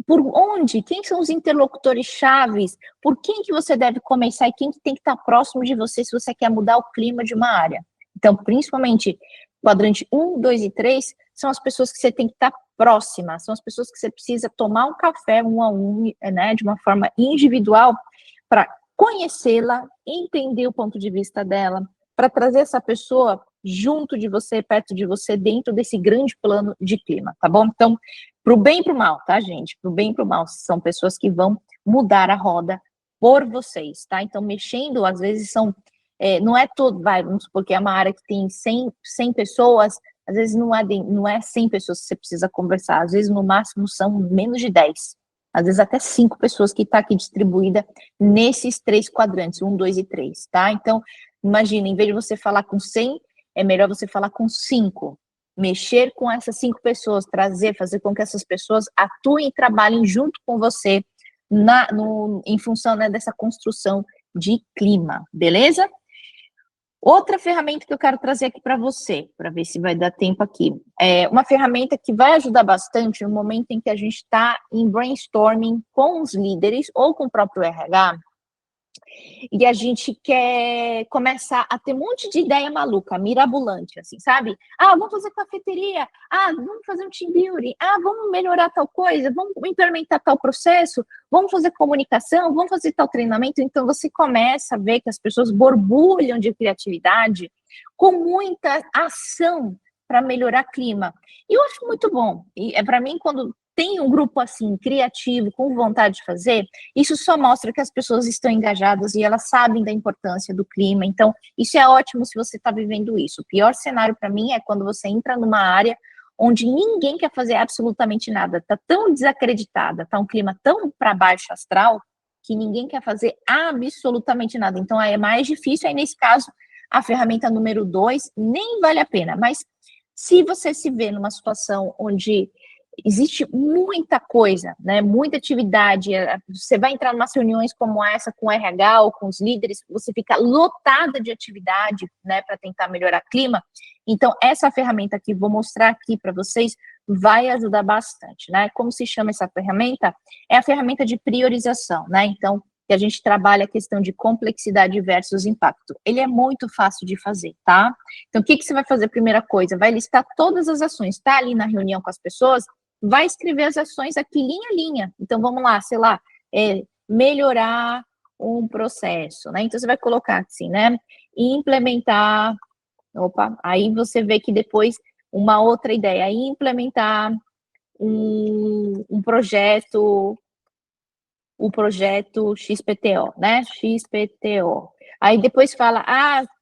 por onde, quem são os interlocutores chaves, por quem que você deve começar e quem que tem que estar próximo de você se você quer mudar o clima de uma área. Então, principalmente, quadrante 1, 2 e 3 são as pessoas que você tem que estar próxima, são as pessoas que você precisa tomar um café um a um, né, de uma forma individual, para conhecê-la, entender o ponto de vista dela, para trazer essa pessoa junto de você, perto de você, dentro desse grande plano de clima, tá bom? Então, pro bem e pro mal, tá, gente? Pro bem e pro mal, são pessoas que vão mudar a roda por vocês, tá? Então, mexendo, às vezes são, não é todo, vamos supor que é uma área que tem 100 pessoas, às vezes não é 100 pessoas que você precisa conversar, às vezes no máximo são menos de 10, às vezes até 5 pessoas que está aqui distribuída nesses 3 quadrantes, 1, 2 e 3, tá? Então, imagina, em vez de você falar com 100, é melhor você falar com 5, mexer com essas 5 pessoas, fazer com que essas pessoas atuem e trabalhem junto com você em função, né, dessa construção de clima, beleza? Outra ferramenta que eu quero trazer aqui para você, para ver se vai dar tempo aqui, é uma ferramenta que vai ajudar bastante no momento em que a gente está em brainstorming com os líderes ou com o próprio RH, e a gente quer começar a ter um monte de ideia maluca, mirabolante, assim, sabe? Ah, vamos fazer cafeteria, ah, vamos fazer um team building, ah, vamos melhorar tal coisa, vamos implementar tal processo, vamos fazer comunicação, vamos fazer tal treinamento. Então, você começa a ver que as pessoas borbulham de criatividade com muita ação para melhorar clima. E eu acho muito bom. E para mim, quando tem um grupo assim, criativo, com vontade de fazer, isso só mostra que as pessoas estão engajadas e elas sabem da importância do clima. Então, isso é ótimo se você está vivendo isso. O pior cenário para mim é quando você entra numa área onde ninguém quer fazer absolutamente nada. Está tão desacreditada, está um clima tão para baixo astral, que ninguém quer fazer absolutamente nada. Então, aí é mais difícil. Aí, nesse caso, a ferramenta número 2 nem vale a pena. Mas se você se vê numa situação onde existe muita coisa, né, muita atividade, você vai entrar em umas reuniões como essa com o RH ou com os líderes, você fica lotada de atividade, né, para tentar melhorar o clima. Então, essa ferramenta que vou mostrar aqui para vocês vai ajudar bastante, né? Como se chama essa ferramenta? É a ferramenta de priorização, né? Então, que a gente trabalha a questão de complexidade versus impacto. Ele é muito fácil de fazer, tá? Então, o que você vai fazer? Primeira coisa, vai listar todas as ações, tá ali na reunião com as pessoas, vai escrever as ações aqui linha a linha. Então, vamos lá, sei lá, melhorar um processo, né? Então, você vai colocar assim, né? Implementar, aí você vê que depois uma outra ideia, implementar um projeto, o projeto XPTO, né? XPTO. Aí depois fala,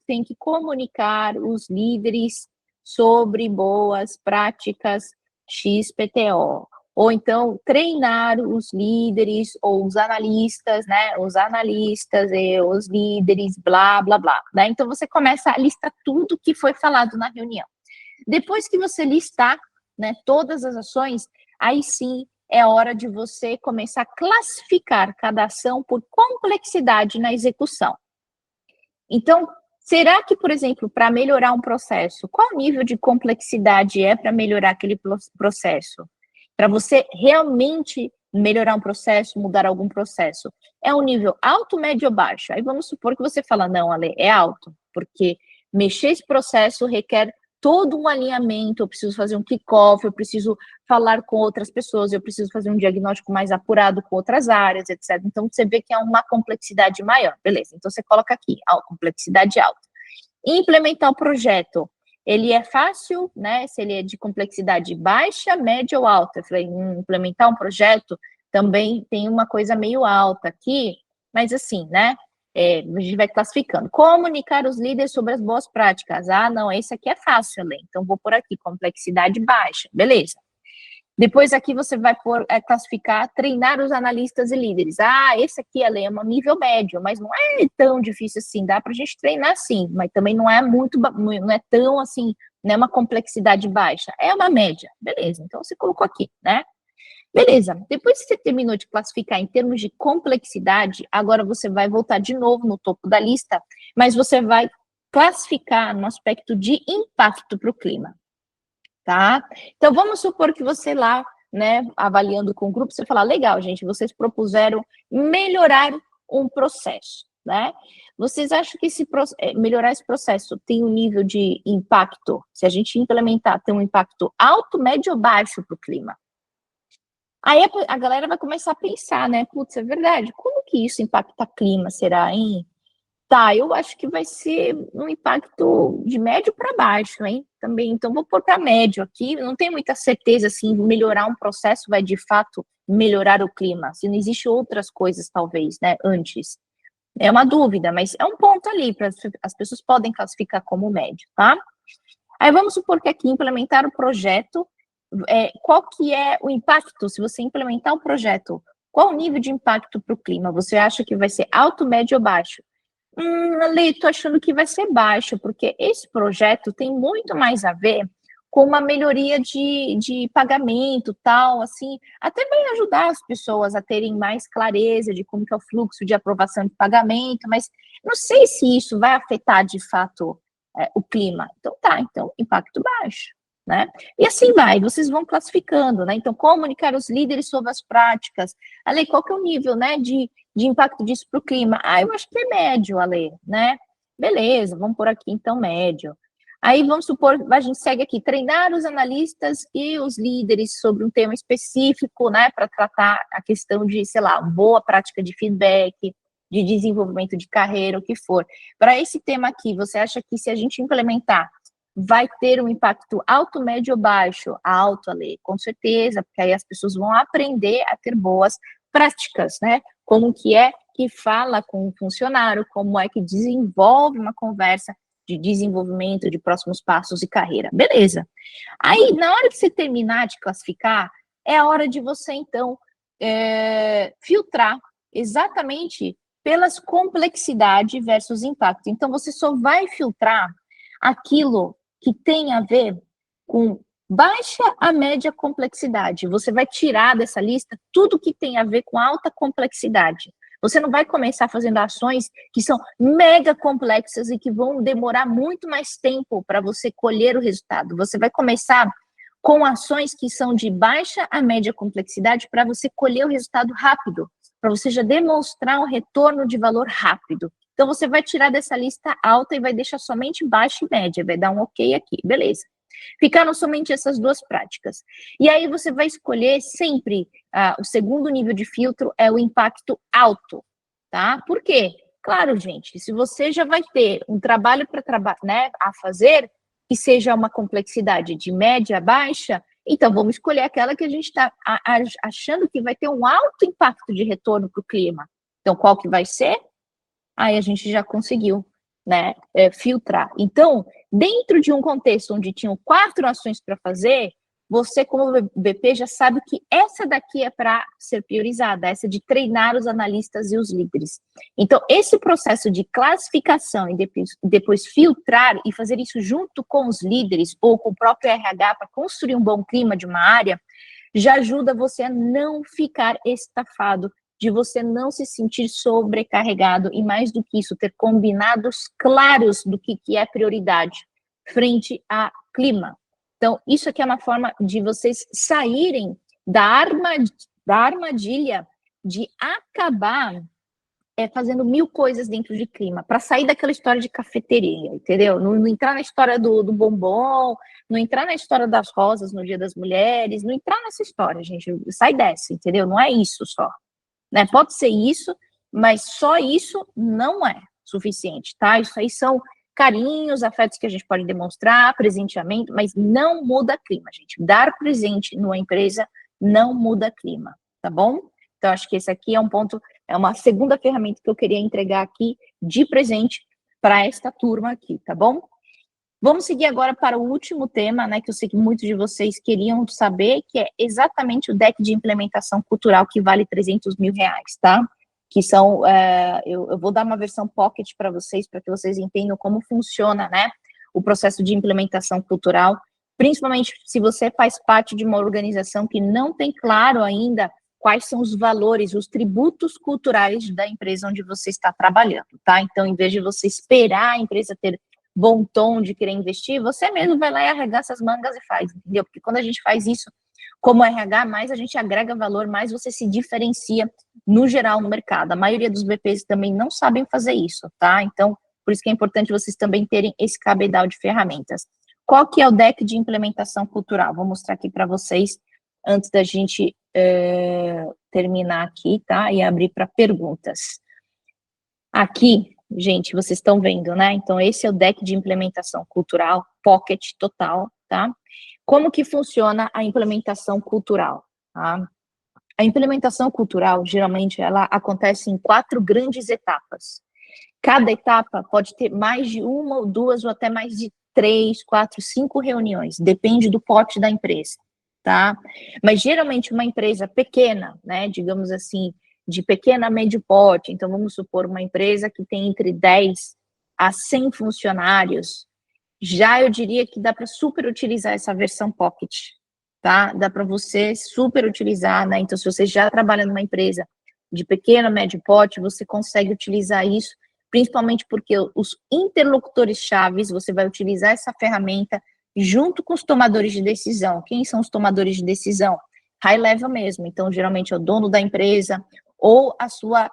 tem que comunicar os líderes sobre boas práticas XPTO. Ou então, treinar os líderes ou os analistas, né? Os analistas e os líderes, blá, blá, blá. Né? Então, você começa a listar tudo que foi falado na reunião. Depois que você listar, né, todas as ações, aí sim é hora de você começar a classificar cada ação por complexidade na execução. Então, será que, por exemplo, para melhorar um processo, qual nível de complexidade é para melhorar aquele processo? Para você realmente melhorar um processo, mudar algum processo, é um nível alto, médio ou baixo? Aí vamos supor que você fala, não, Ale, é alto, porque mexer esse processo requer todo um alinhamento, eu preciso fazer um kickoff, eu preciso falar com outras pessoas, eu preciso fazer um diagnóstico mais apurado com outras áreas, etc. Então, você vê que é uma complexidade maior. Beleza, então você coloca aqui, complexidade alta. Implementar o projeto, ele é fácil, né? Se ele é de complexidade baixa, média ou alta. Eu falei, implementar um projeto também tem uma coisa meio alta aqui, mas assim, né? A gente vai classificando. Comunicar os líderes sobre as boas práticas. Não, esse aqui é fácil, Ale. Então, vou por aqui, complexidade baixa. Beleza. Depois aqui você vai classificar, treinar os analistas e líderes. Esse aqui, Ale, é um nível médio, mas não é tão difícil assim. Dá para a gente treinar sim, mas também não é não é tão assim, não é uma complexidade baixa. É uma média. Beleza, então você colocou aqui, né? Beleza, depois que você terminou de classificar em termos de complexidade, agora você vai voltar de novo no topo da lista, mas você vai classificar no aspecto de impacto para o clima, tá? Então, vamos supor que você lá, né, avaliando com o grupo, você fala, legal, gente, vocês propuseram melhorar um processo, né? Vocês acham que melhorar esse processo tem um nível de impacto, se a gente implementar, tem um impacto alto, médio ou baixo para o clima? Aí a galera vai começar a pensar, né? Putz, é verdade, como que isso impacta o clima, será, hein? Tá, eu acho que vai ser um impacto de médio para baixo, hein? Também, então vou pôr para médio aqui. Não tenho muita certeza se melhorar um processo vai de fato melhorar o clima. Se não existe outras coisas, talvez, né? Antes. É uma dúvida, mas é um ponto ali, para as pessoas podem classificar como médio, tá? Aí vamos supor que aqui implementar o projeto, qual que é o impacto, se você implementar o projeto, qual o nível de impacto para o clima? Você acha que vai ser alto, médio ou baixo? Ale, tô achando que vai ser baixo, porque esse projeto tem muito mais a ver com uma melhoria de pagamento, tal, assim, até vai ajudar as pessoas a terem mais clareza de como que é o fluxo de aprovação de pagamento, mas não sei se isso vai afetar de fato o clima. Então tá, então impacto baixo, né? E assim vai, vocês vão classificando, né? Então, comunicar os líderes sobre as práticas. Ale, qual que é o nível, né, de impacto disso para o clima? Ah, eu acho que é médio, Ale, né? Beleza, vamos por aqui, então, médio. Aí, vamos supor, a gente segue aqui, treinar os analistas e os líderes sobre um tema específico, né, para tratar a questão de, sei lá, boa prática de feedback, de desenvolvimento de carreira, o que for. Para esse tema aqui, você acha que se a gente implementar, vai ter um impacto alto, médio ou baixo? Alto, Ale, com certeza, porque aí as pessoas vão aprender a ter boas práticas, né? Como que é que fala com o funcionário, como é que desenvolve uma conversa de desenvolvimento de próximos passos e carreira. Beleza. Aí, na hora que você terminar de classificar, é a hora de você, então, filtrar exatamente pelas complexidade versus impacto. Então, você só vai filtrar aquilo que tem a ver com baixa a média complexidade. Você vai tirar dessa lista tudo que tem a ver com alta complexidade. Você não vai começar fazendo ações que são mega complexas e que vão demorar muito mais tempo para você colher o resultado. Você vai começar com ações que são de baixa a média complexidade para você colher o resultado rápido, para você já demonstrar um retorno de valor rápido. Então, você vai tirar dessa lista alta e vai deixar somente baixa e média, vai dar um ok aqui, beleza. Ficaram somente essas duas práticas. E aí você vai escolher sempre, o segundo nível de filtro é o impacto alto, tá? Por quê? Claro, gente, se você já vai ter um trabalho né, a fazer, que seja uma complexidade de média a baixa, então vamos escolher aquela que a gente está achando que vai ter um alto impacto de retorno para o clima. Então, qual que vai ser? Aí a gente já conseguiu, né, filtrar. Então, dentro de um contexto onde tinham 4 ações para fazer, você, como BP, já sabe que essa daqui é para ser priorizada, essa de treinar os analistas e os líderes. Então, esse processo de classificação e depois filtrar e fazer isso junto com os líderes ou com o próprio RH para construir um bom clima de uma área, já ajuda você a não ficar estafado, de você não se sentir sobrecarregado e, mais do que isso, ter combinados claros do que é prioridade frente a clima. Então, isso aqui é uma forma de vocês saírem da armadilha de acabar fazendo 1000 coisas dentro de clima, para sair daquela história de cafeteria, entendeu? Não entrar na história do bombom, não entrar na história das rosas no Dia das Mulheres, não entrar nessa história, gente, sai dessa, entendeu? Não é isso só. Né? Pode ser isso, mas só isso não é suficiente, tá? Isso aí são carinhos, afetos que a gente pode demonstrar, presenteamento, mas não muda clima, gente. Dar presente numa empresa não muda clima, tá bom? Então, acho que esse aqui é um ponto, é uma segunda ferramenta que eu queria entregar aqui de presente para esta turma aqui, tá bom? Vamos seguir agora para o último tema, né, que eu sei que muitos de vocês queriam saber, que é exatamente o deck de implementação cultural que vale 300 mil reais, tá? Que são, eu vou dar uma versão pocket para vocês que vocês entendam como funciona, né, o processo de implementação cultural principalmente se você faz parte de uma organização que não tem claro ainda quais são os valores, os tributos culturais da empresa onde você está trabalhando, tá? Então, em vez de você esperar a empresa ter bom tom de querer investir, você mesmo vai lá e arregaça as mangas e faz, entendeu? Porque quando a gente faz isso como RH, mais a gente agrega valor, mais você se diferencia no geral no mercado. A maioria dos BPs também não sabem fazer isso, tá? Então, por isso que é importante vocês também terem esse cabedal de ferramentas. Qual que é o deck de implementação cultural? Vou mostrar aqui para vocês, antes da gente terminar aqui, tá? E abrir para perguntas. Aqui, gente, vocês estão vendo, né? Então, esse é o deck de implementação cultural, Pocket total, tá? Como que funciona a implementação cultural, tá? A implementação cultural, geralmente, ela acontece em 4 grandes etapas. Cada etapa pode ter mais de 1 ou 2, ou até mais de 3, 4, 5 reuniões, depende do porte da empresa, tá? Mas, geralmente, uma empresa pequena, né, digamos assim, de pequena a médio porte, então, vamos supor uma empresa que tem entre 10 a 100 funcionários, já eu diria que dá para super utilizar essa versão Pocket, tá? Dá para você super utilizar, né? Então, se você já trabalha numa empresa de pequeno, médio porte, você consegue utilizar isso, principalmente porque os interlocutores chaves, você vai utilizar essa ferramenta junto com os tomadores de decisão. Quem são os tomadores de decisão? High level mesmo, então, geralmente é o dono da empresa ou a sua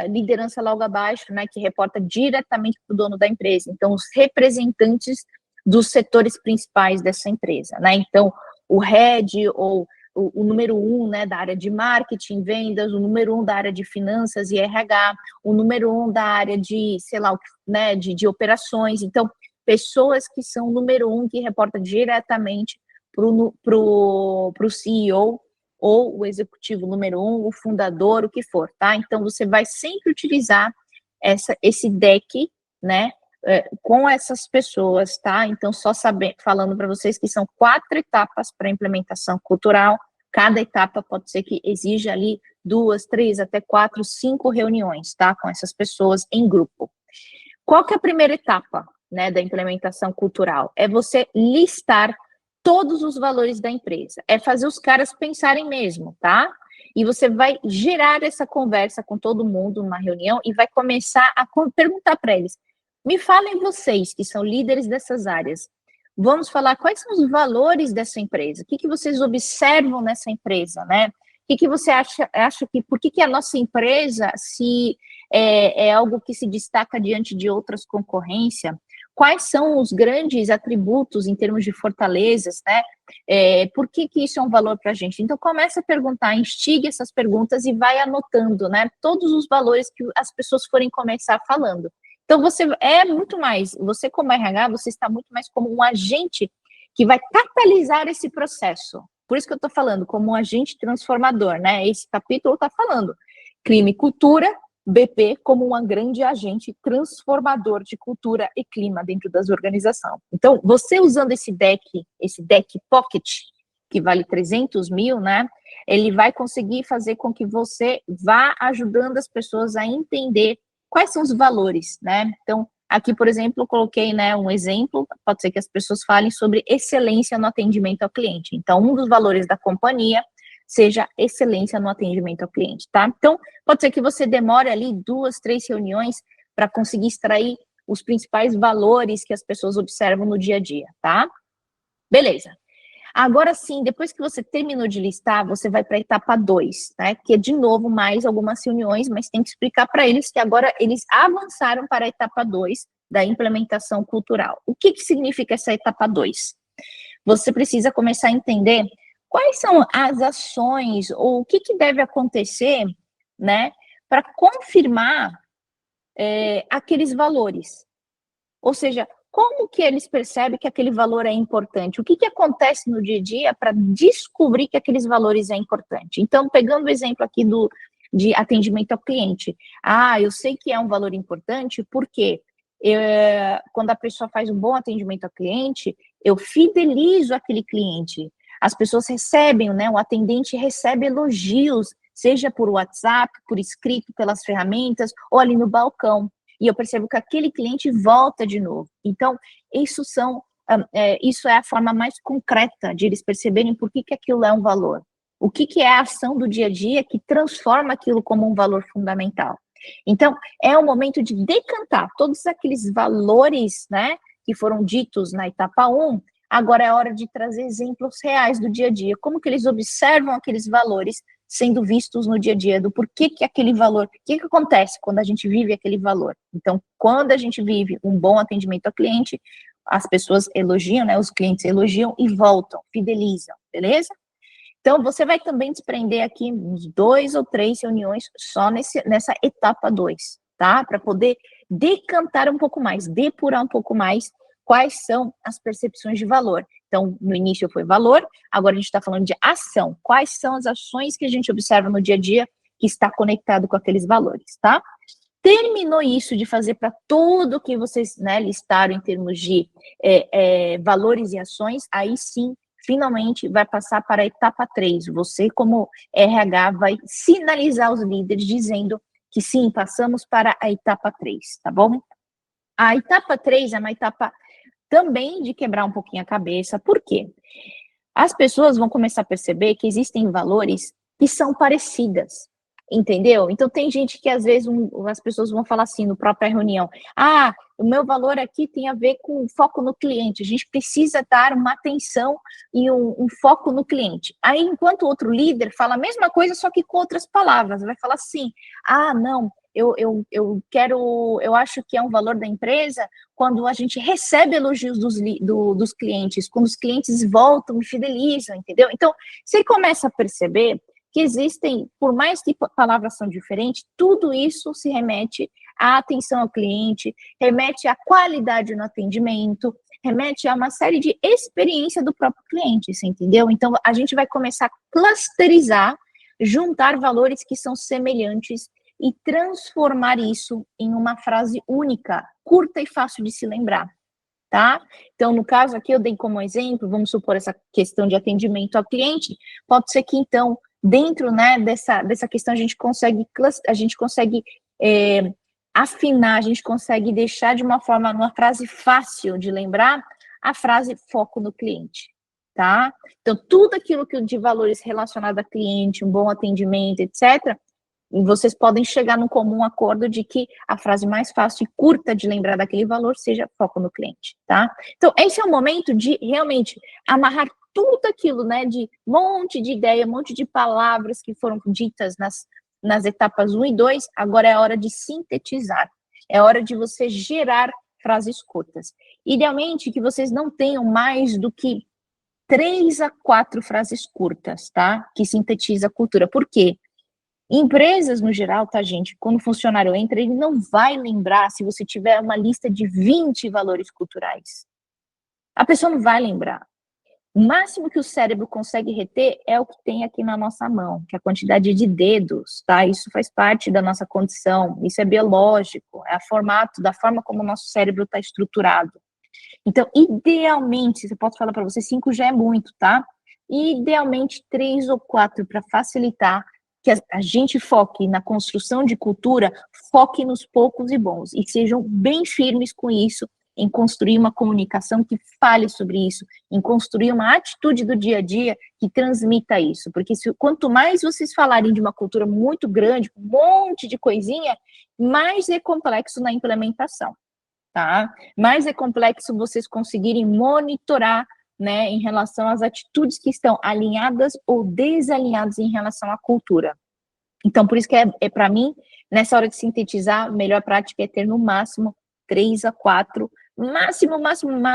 liderança logo abaixo, né, que reporta diretamente para o dono da empresa. Então, os representantes dos setores principais dessa empresa, né? Então, o head ou o número 1, né, da área de marketing, vendas, o número 1 da área de finanças e RH, o número 1 da área de, sei lá, né, de operações. Então, pessoas que são o número 1 que reporta diretamente para o CEO ou o executivo número 1, o fundador, o que for, tá? Então, você vai sempre utilizar esse deck, né, com essas pessoas, tá? Então, só saber, falando para vocês que são 4 etapas para implementação cultural, cada etapa pode ser que exija ali 2, 3, até 4, 5 reuniões, tá? Com essas pessoas em grupo. Qual que é a primeira etapa, né, da implementação cultural? É você listar todos os valores da empresa, é fazer os caras pensarem mesmo, tá? E você vai gerar essa conversa com todo mundo numa reunião e vai começar a perguntar para eles, me falem vocês, que são líderes dessas áreas, vamos falar quais são os valores dessa empresa, o que vocês observam nessa empresa, né? O que você acha que, por que a nossa empresa é algo que se destaca diante de outras concorrências? Quais são os grandes atributos em termos de fortalezas, né? Por que isso é um valor para a gente? Então, começa a perguntar, instigue essas perguntas e vai anotando, né? Todos os valores que as pessoas forem começar falando. Então, você é muito mais, você como RH, você está muito mais como um agente que vai catalisar esse processo. Por isso que eu estou falando, como um agente transformador, né? Esse capítulo está falando crime e cultura, BP como um grande agente transformador de cultura e clima dentro das organizações. Então, você usando esse deck Pocket, que vale 300 mil, né? Ele vai conseguir fazer com que você vá ajudando as pessoas a entender quais são os valores, né? Então, aqui, por exemplo, eu coloquei, né, um exemplo, pode ser que as pessoas falem sobre excelência no atendimento ao cliente. Então, um dos valores da companhia seja excelência no atendimento ao cliente, tá? Então, pode ser que você demore ali 2, 3 reuniões para conseguir extrair os principais valores que as pessoas observam no dia a dia, tá? Beleza. Agora sim, depois que você terminou de listar, você vai para a etapa 2, né? Que é, de novo, mais algumas reuniões, mas tem que explicar para eles que agora eles avançaram para a etapa 2 da implementação cultural. O que significa essa etapa 2? Você precisa começar a entender quais são as ações ou o que deve acontecer, né, para confirmar aqueles valores. Ou seja, como que eles percebem que aquele valor é importante? O que acontece no dia a dia para descobrir que aqueles valores é importante? Então, pegando o exemplo aqui de atendimento ao cliente. Eu sei que é um valor importante porque quando a pessoa faz um bom atendimento ao cliente, eu fidelizo aquele cliente. As pessoas recebem, né? O atendente recebe elogios, seja por WhatsApp, por escrito, pelas ferramentas, ou ali no balcão. E eu percebo que aquele cliente volta de novo. Então, isso são isso é a forma mais concreta de eles perceberem por que aquilo é um valor. O que é a ação do dia a dia que transforma aquilo como um valor fundamental. Então, é o momento de decantar todos aqueles valores, né, que foram ditos na etapa 1, agora é hora de trazer exemplos reais do dia a dia, como que eles observam aqueles valores sendo vistos no dia a dia, do porquê que aquele valor, o que acontece quando a gente vive aquele valor. Então, quando a gente vive um bom atendimento ao cliente, as pessoas elogiam, né, os clientes elogiam e voltam, fidelizam, beleza? Então, você vai também desprender aqui uns 2 ou 3 reuniões só nessa etapa 2, tá? Para poder decantar um pouco mais, depurar um pouco mais quais são as percepções de valor. Então, no início foi valor, agora a gente está falando de ação. Quais são as ações que a gente observa no dia a dia que está conectado com aqueles valores, tá? Terminou isso de fazer para tudo que vocês, né, listaram em termos de valores e ações, aí sim, finalmente vai passar para a etapa 3. Você, como RH, vai sinalizar os líderes dizendo que sim, passamos para a etapa 3, tá bom? A etapa 3 é uma etapa também de quebrar um pouquinho a cabeça. Por quê? As pessoas vão começar a perceber que existem valores que são parecidas, entendeu? Então, tem gente que, às vezes, as pessoas vão falar assim, no própria reunião, o meu valor aqui tem a ver com foco no cliente, a gente precisa dar uma atenção e um foco no cliente. Aí, enquanto o outro líder fala a mesma coisa, só que com outras palavras, vai falar assim, não, eu acho que é um valor da empresa quando a gente recebe elogios dos clientes, quando os clientes voltam e fidelizam, entendeu? Então, você começa a perceber que existem, por mais que palavras são diferentes, tudo isso se remete à atenção ao cliente, remete à qualidade no atendimento, remete a uma série de experiência do próprio cliente, você entendeu? Então, a gente vai começar a clusterizar, juntar valores que são semelhantes e transformar isso em uma frase única, curta e fácil de se lembrar, tá? Então, no caso aqui, eu dei como exemplo, vamos supor essa questão de atendimento ao cliente, pode ser que, então, dentro, né, dessa questão, a gente consegue afinar, a gente consegue deixar de uma forma, numa frase fácil de lembrar, a frase foco no cliente, tá? Então, tudo aquilo que de valores relacionado a cliente, um bom atendimento, etc., e vocês podem chegar num comum acordo de que a frase mais fácil e curta de lembrar daquele valor seja foco no cliente, tá? Então, esse é o momento de realmente amarrar tudo aquilo, né, de monte de ideia, monte de palavras que foram ditas nas etapas 1 e 2, agora é a hora de sintetizar, é hora de você gerar frases curtas. Idealmente, que vocês não tenham mais do que 3 a 4 frases curtas, tá? Que sintetiza a cultura. Por quê? Empresas, no geral, tá, gente? Quando o funcionário entra, ele não vai lembrar se você tiver uma lista de 20 valores culturais. A pessoa não vai lembrar. O máximo que o cérebro consegue reter é o que tem aqui na nossa mão, que é a quantidade de dedos, tá? Isso faz parte da nossa condição, isso é biológico, é o formato, da forma como o nosso cérebro está estruturado. Então, idealmente, você pode falar para você, 5 já é muito, tá? Idealmente, 3 ou 4 para facilitar que a gente foque na construção de cultura, foque nos poucos e bons, e sejam bem firmes com isso, em construir uma comunicação que fale sobre isso, em construir uma atitude do dia a dia que transmita isso, porque quanto mais vocês falarem de uma cultura muito grande, um monte de coisinha, mais é complexo na implementação, tá? Mais é complexo vocês conseguirem monitorar, né, em relação às atitudes que estão alinhadas ou desalinhadas em relação à cultura. Então, por isso que para mim, nessa hora de sintetizar, a melhor prática é ter no máximo 3 a 4, máximo,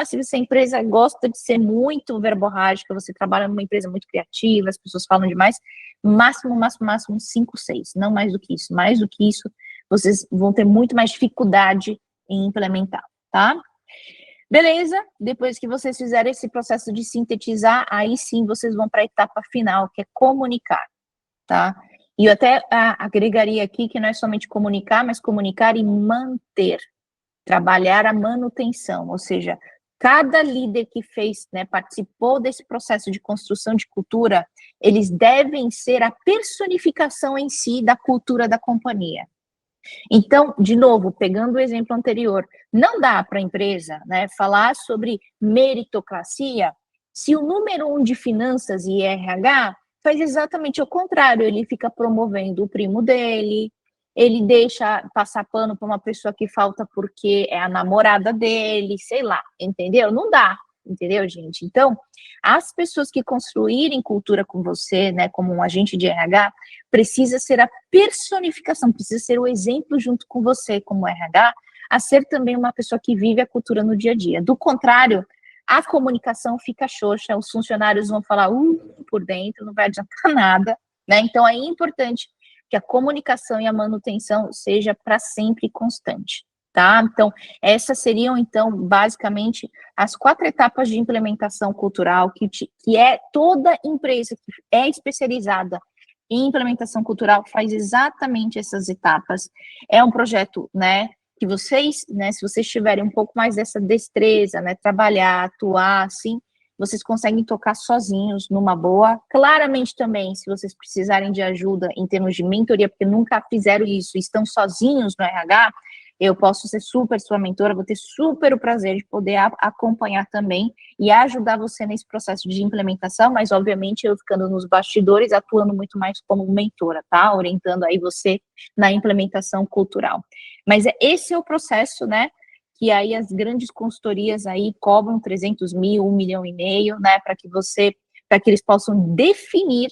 se a empresa gosta de ser muito verborrágica, você trabalha numa empresa muito criativa, as pessoas falam demais, máximo 5, 6, não mais do que isso. Mais do que isso, vocês vão ter muito mais dificuldade em implementar, tá? Beleza, depois que vocês fizerem esse processo de sintetizar, aí sim vocês vão para a etapa final, que é comunicar, tá? E eu até agregaria aqui que não é somente comunicar, mas comunicar e manter, trabalhar a manutenção, ou seja, cada líder que fez, né, participou desse processo de construção de cultura, eles devem ser a personificação em si da cultura da companhia. Então, de novo, pegando o exemplo anterior, não dá para a empresa, né, falar sobre meritocracia se o número 1 de finanças e RH faz exatamente o contrário, ele fica promovendo o primo dele, ele deixa passar pano para uma pessoa que falta porque é a namorada dele, sei lá, entendeu? Não dá, entendeu, gente? Então, as pessoas que construírem cultura com você, né, como um agente de RH, precisa ser a personificação, precisa ser o exemplo junto com você, como RH, a ser também uma pessoa que vive a cultura no dia a dia. Do contrário, a comunicação fica xoxa, os funcionários vão falar por dentro, não vai adiantar nada, né? Então, é importante que a comunicação e a manutenção seja para sempre constante, tá? Então, essas seriam, então, basicamente, as 4 etapas de implementação cultural que é toda empresa que é especializada em implementação cultural faz exatamente essas etapas. É um projeto, né, que vocês, né, se vocês tiverem um pouco mais dessa destreza, né, trabalhar, atuar, assim, vocês conseguem tocar sozinhos, numa boa. Claramente também, se vocês precisarem de ajuda em termos de mentoria, porque nunca fizeram isso e estão sozinhos no RH, eu posso ser super sua mentora, vou ter super o prazer de poder acompanhar também e ajudar você nesse processo de implementação, mas obviamente eu ficando nos bastidores, atuando muito mais como mentora, tá? Orientando aí você na implementação cultural. Mas esse é o processo, né? Que aí as grandes consultorias aí cobram 300 mil, 1,5 milhão, né? Para que eles possam definir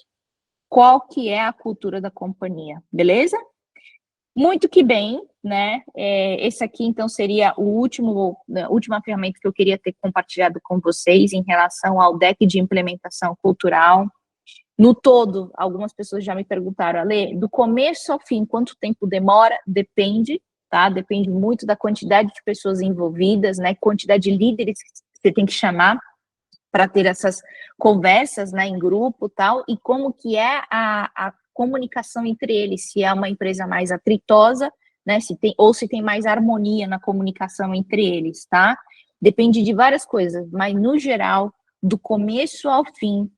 qual que é a cultura da companhia, beleza? Muito que bem, né? Esse aqui, então, seria a última ferramenta que eu queria ter compartilhado com vocês em relação ao deck de implementação cultural. No todo, algumas pessoas já me perguntaram, Ale, do começo ao fim, quanto tempo demora? Depende, tá? Depende muito da quantidade de pessoas envolvidas, né? Quantidade de líderes que você tem que chamar para ter essas conversas, né, em grupo, tal, e como que é a comunicação entre eles, se é uma empresa mais atritosa, né, se tem mais harmonia na comunicação entre eles, tá? Depende de várias coisas, mas no geral, do começo ao fim,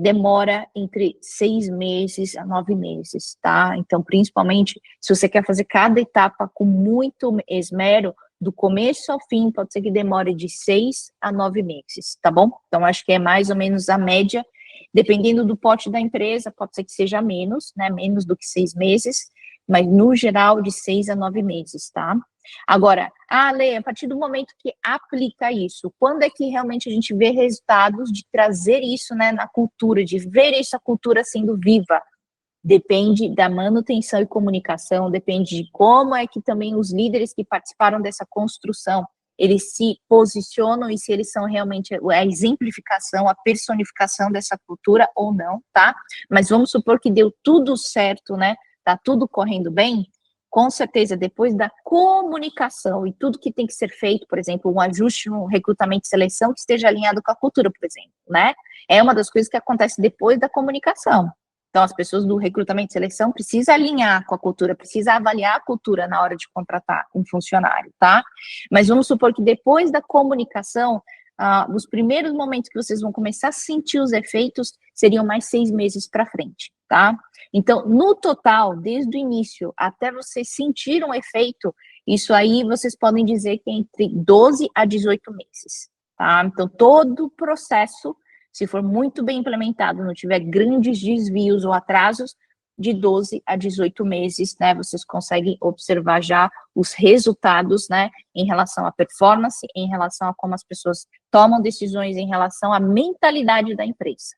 demora entre 6 meses a 9 meses, tá? Então, principalmente, se você quer fazer cada etapa com muito esmero, do começo ao fim, pode ser que demore de 6 a 9 meses, tá bom? Então, acho que é mais ou menos a média, dependendo do porte da empresa, pode ser que seja menos, né, menos do que 6 meses, mas no geral de 6 a 9 meses, tá? Agora, Lê, a partir do momento que aplica isso, quando é que realmente a gente vê resultados de trazer isso, né, na cultura, de ver essa cultura sendo viva? Depende da manutenção e comunicação, depende de como é que também os líderes que participaram dessa construção, eles se posicionam e se eles são realmente a exemplificação, a personificação dessa cultura ou não, tá? Mas vamos supor que deu tudo certo, né? Tá tudo correndo bem, com certeza, depois da comunicação e tudo que tem que ser feito, por exemplo, um ajuste no recrutamento e seleção que esteja alinhado com a cultura, por exemplo, né? É uma das coisas que acontece depois da comunicação. Então, as pessoas do recrutamento e seleção precisam alinhar com a cultura, precisam avaliar a cultura na hora de contratar um funcionário, tá? Mas vamos supor que depois da comunicação, os primeiros momentos que vocês vão começar a sentir os efeitos seriam mais 6 meses para frente, tá? Então, no total, desde o início até você sentir um efeito, isso aí vocês podem dizer que é entre 12 a 18 meses, tá? Então, todo o processo, se for muito bem implementado, não tiver grandes desvios ou atrasos, de 12 a 18 meses, né, vocês conseguem observar já os resultados, né, em relação à performance, em relação a como as pessoas tomam decisões, em relação à mentalidade da empresa,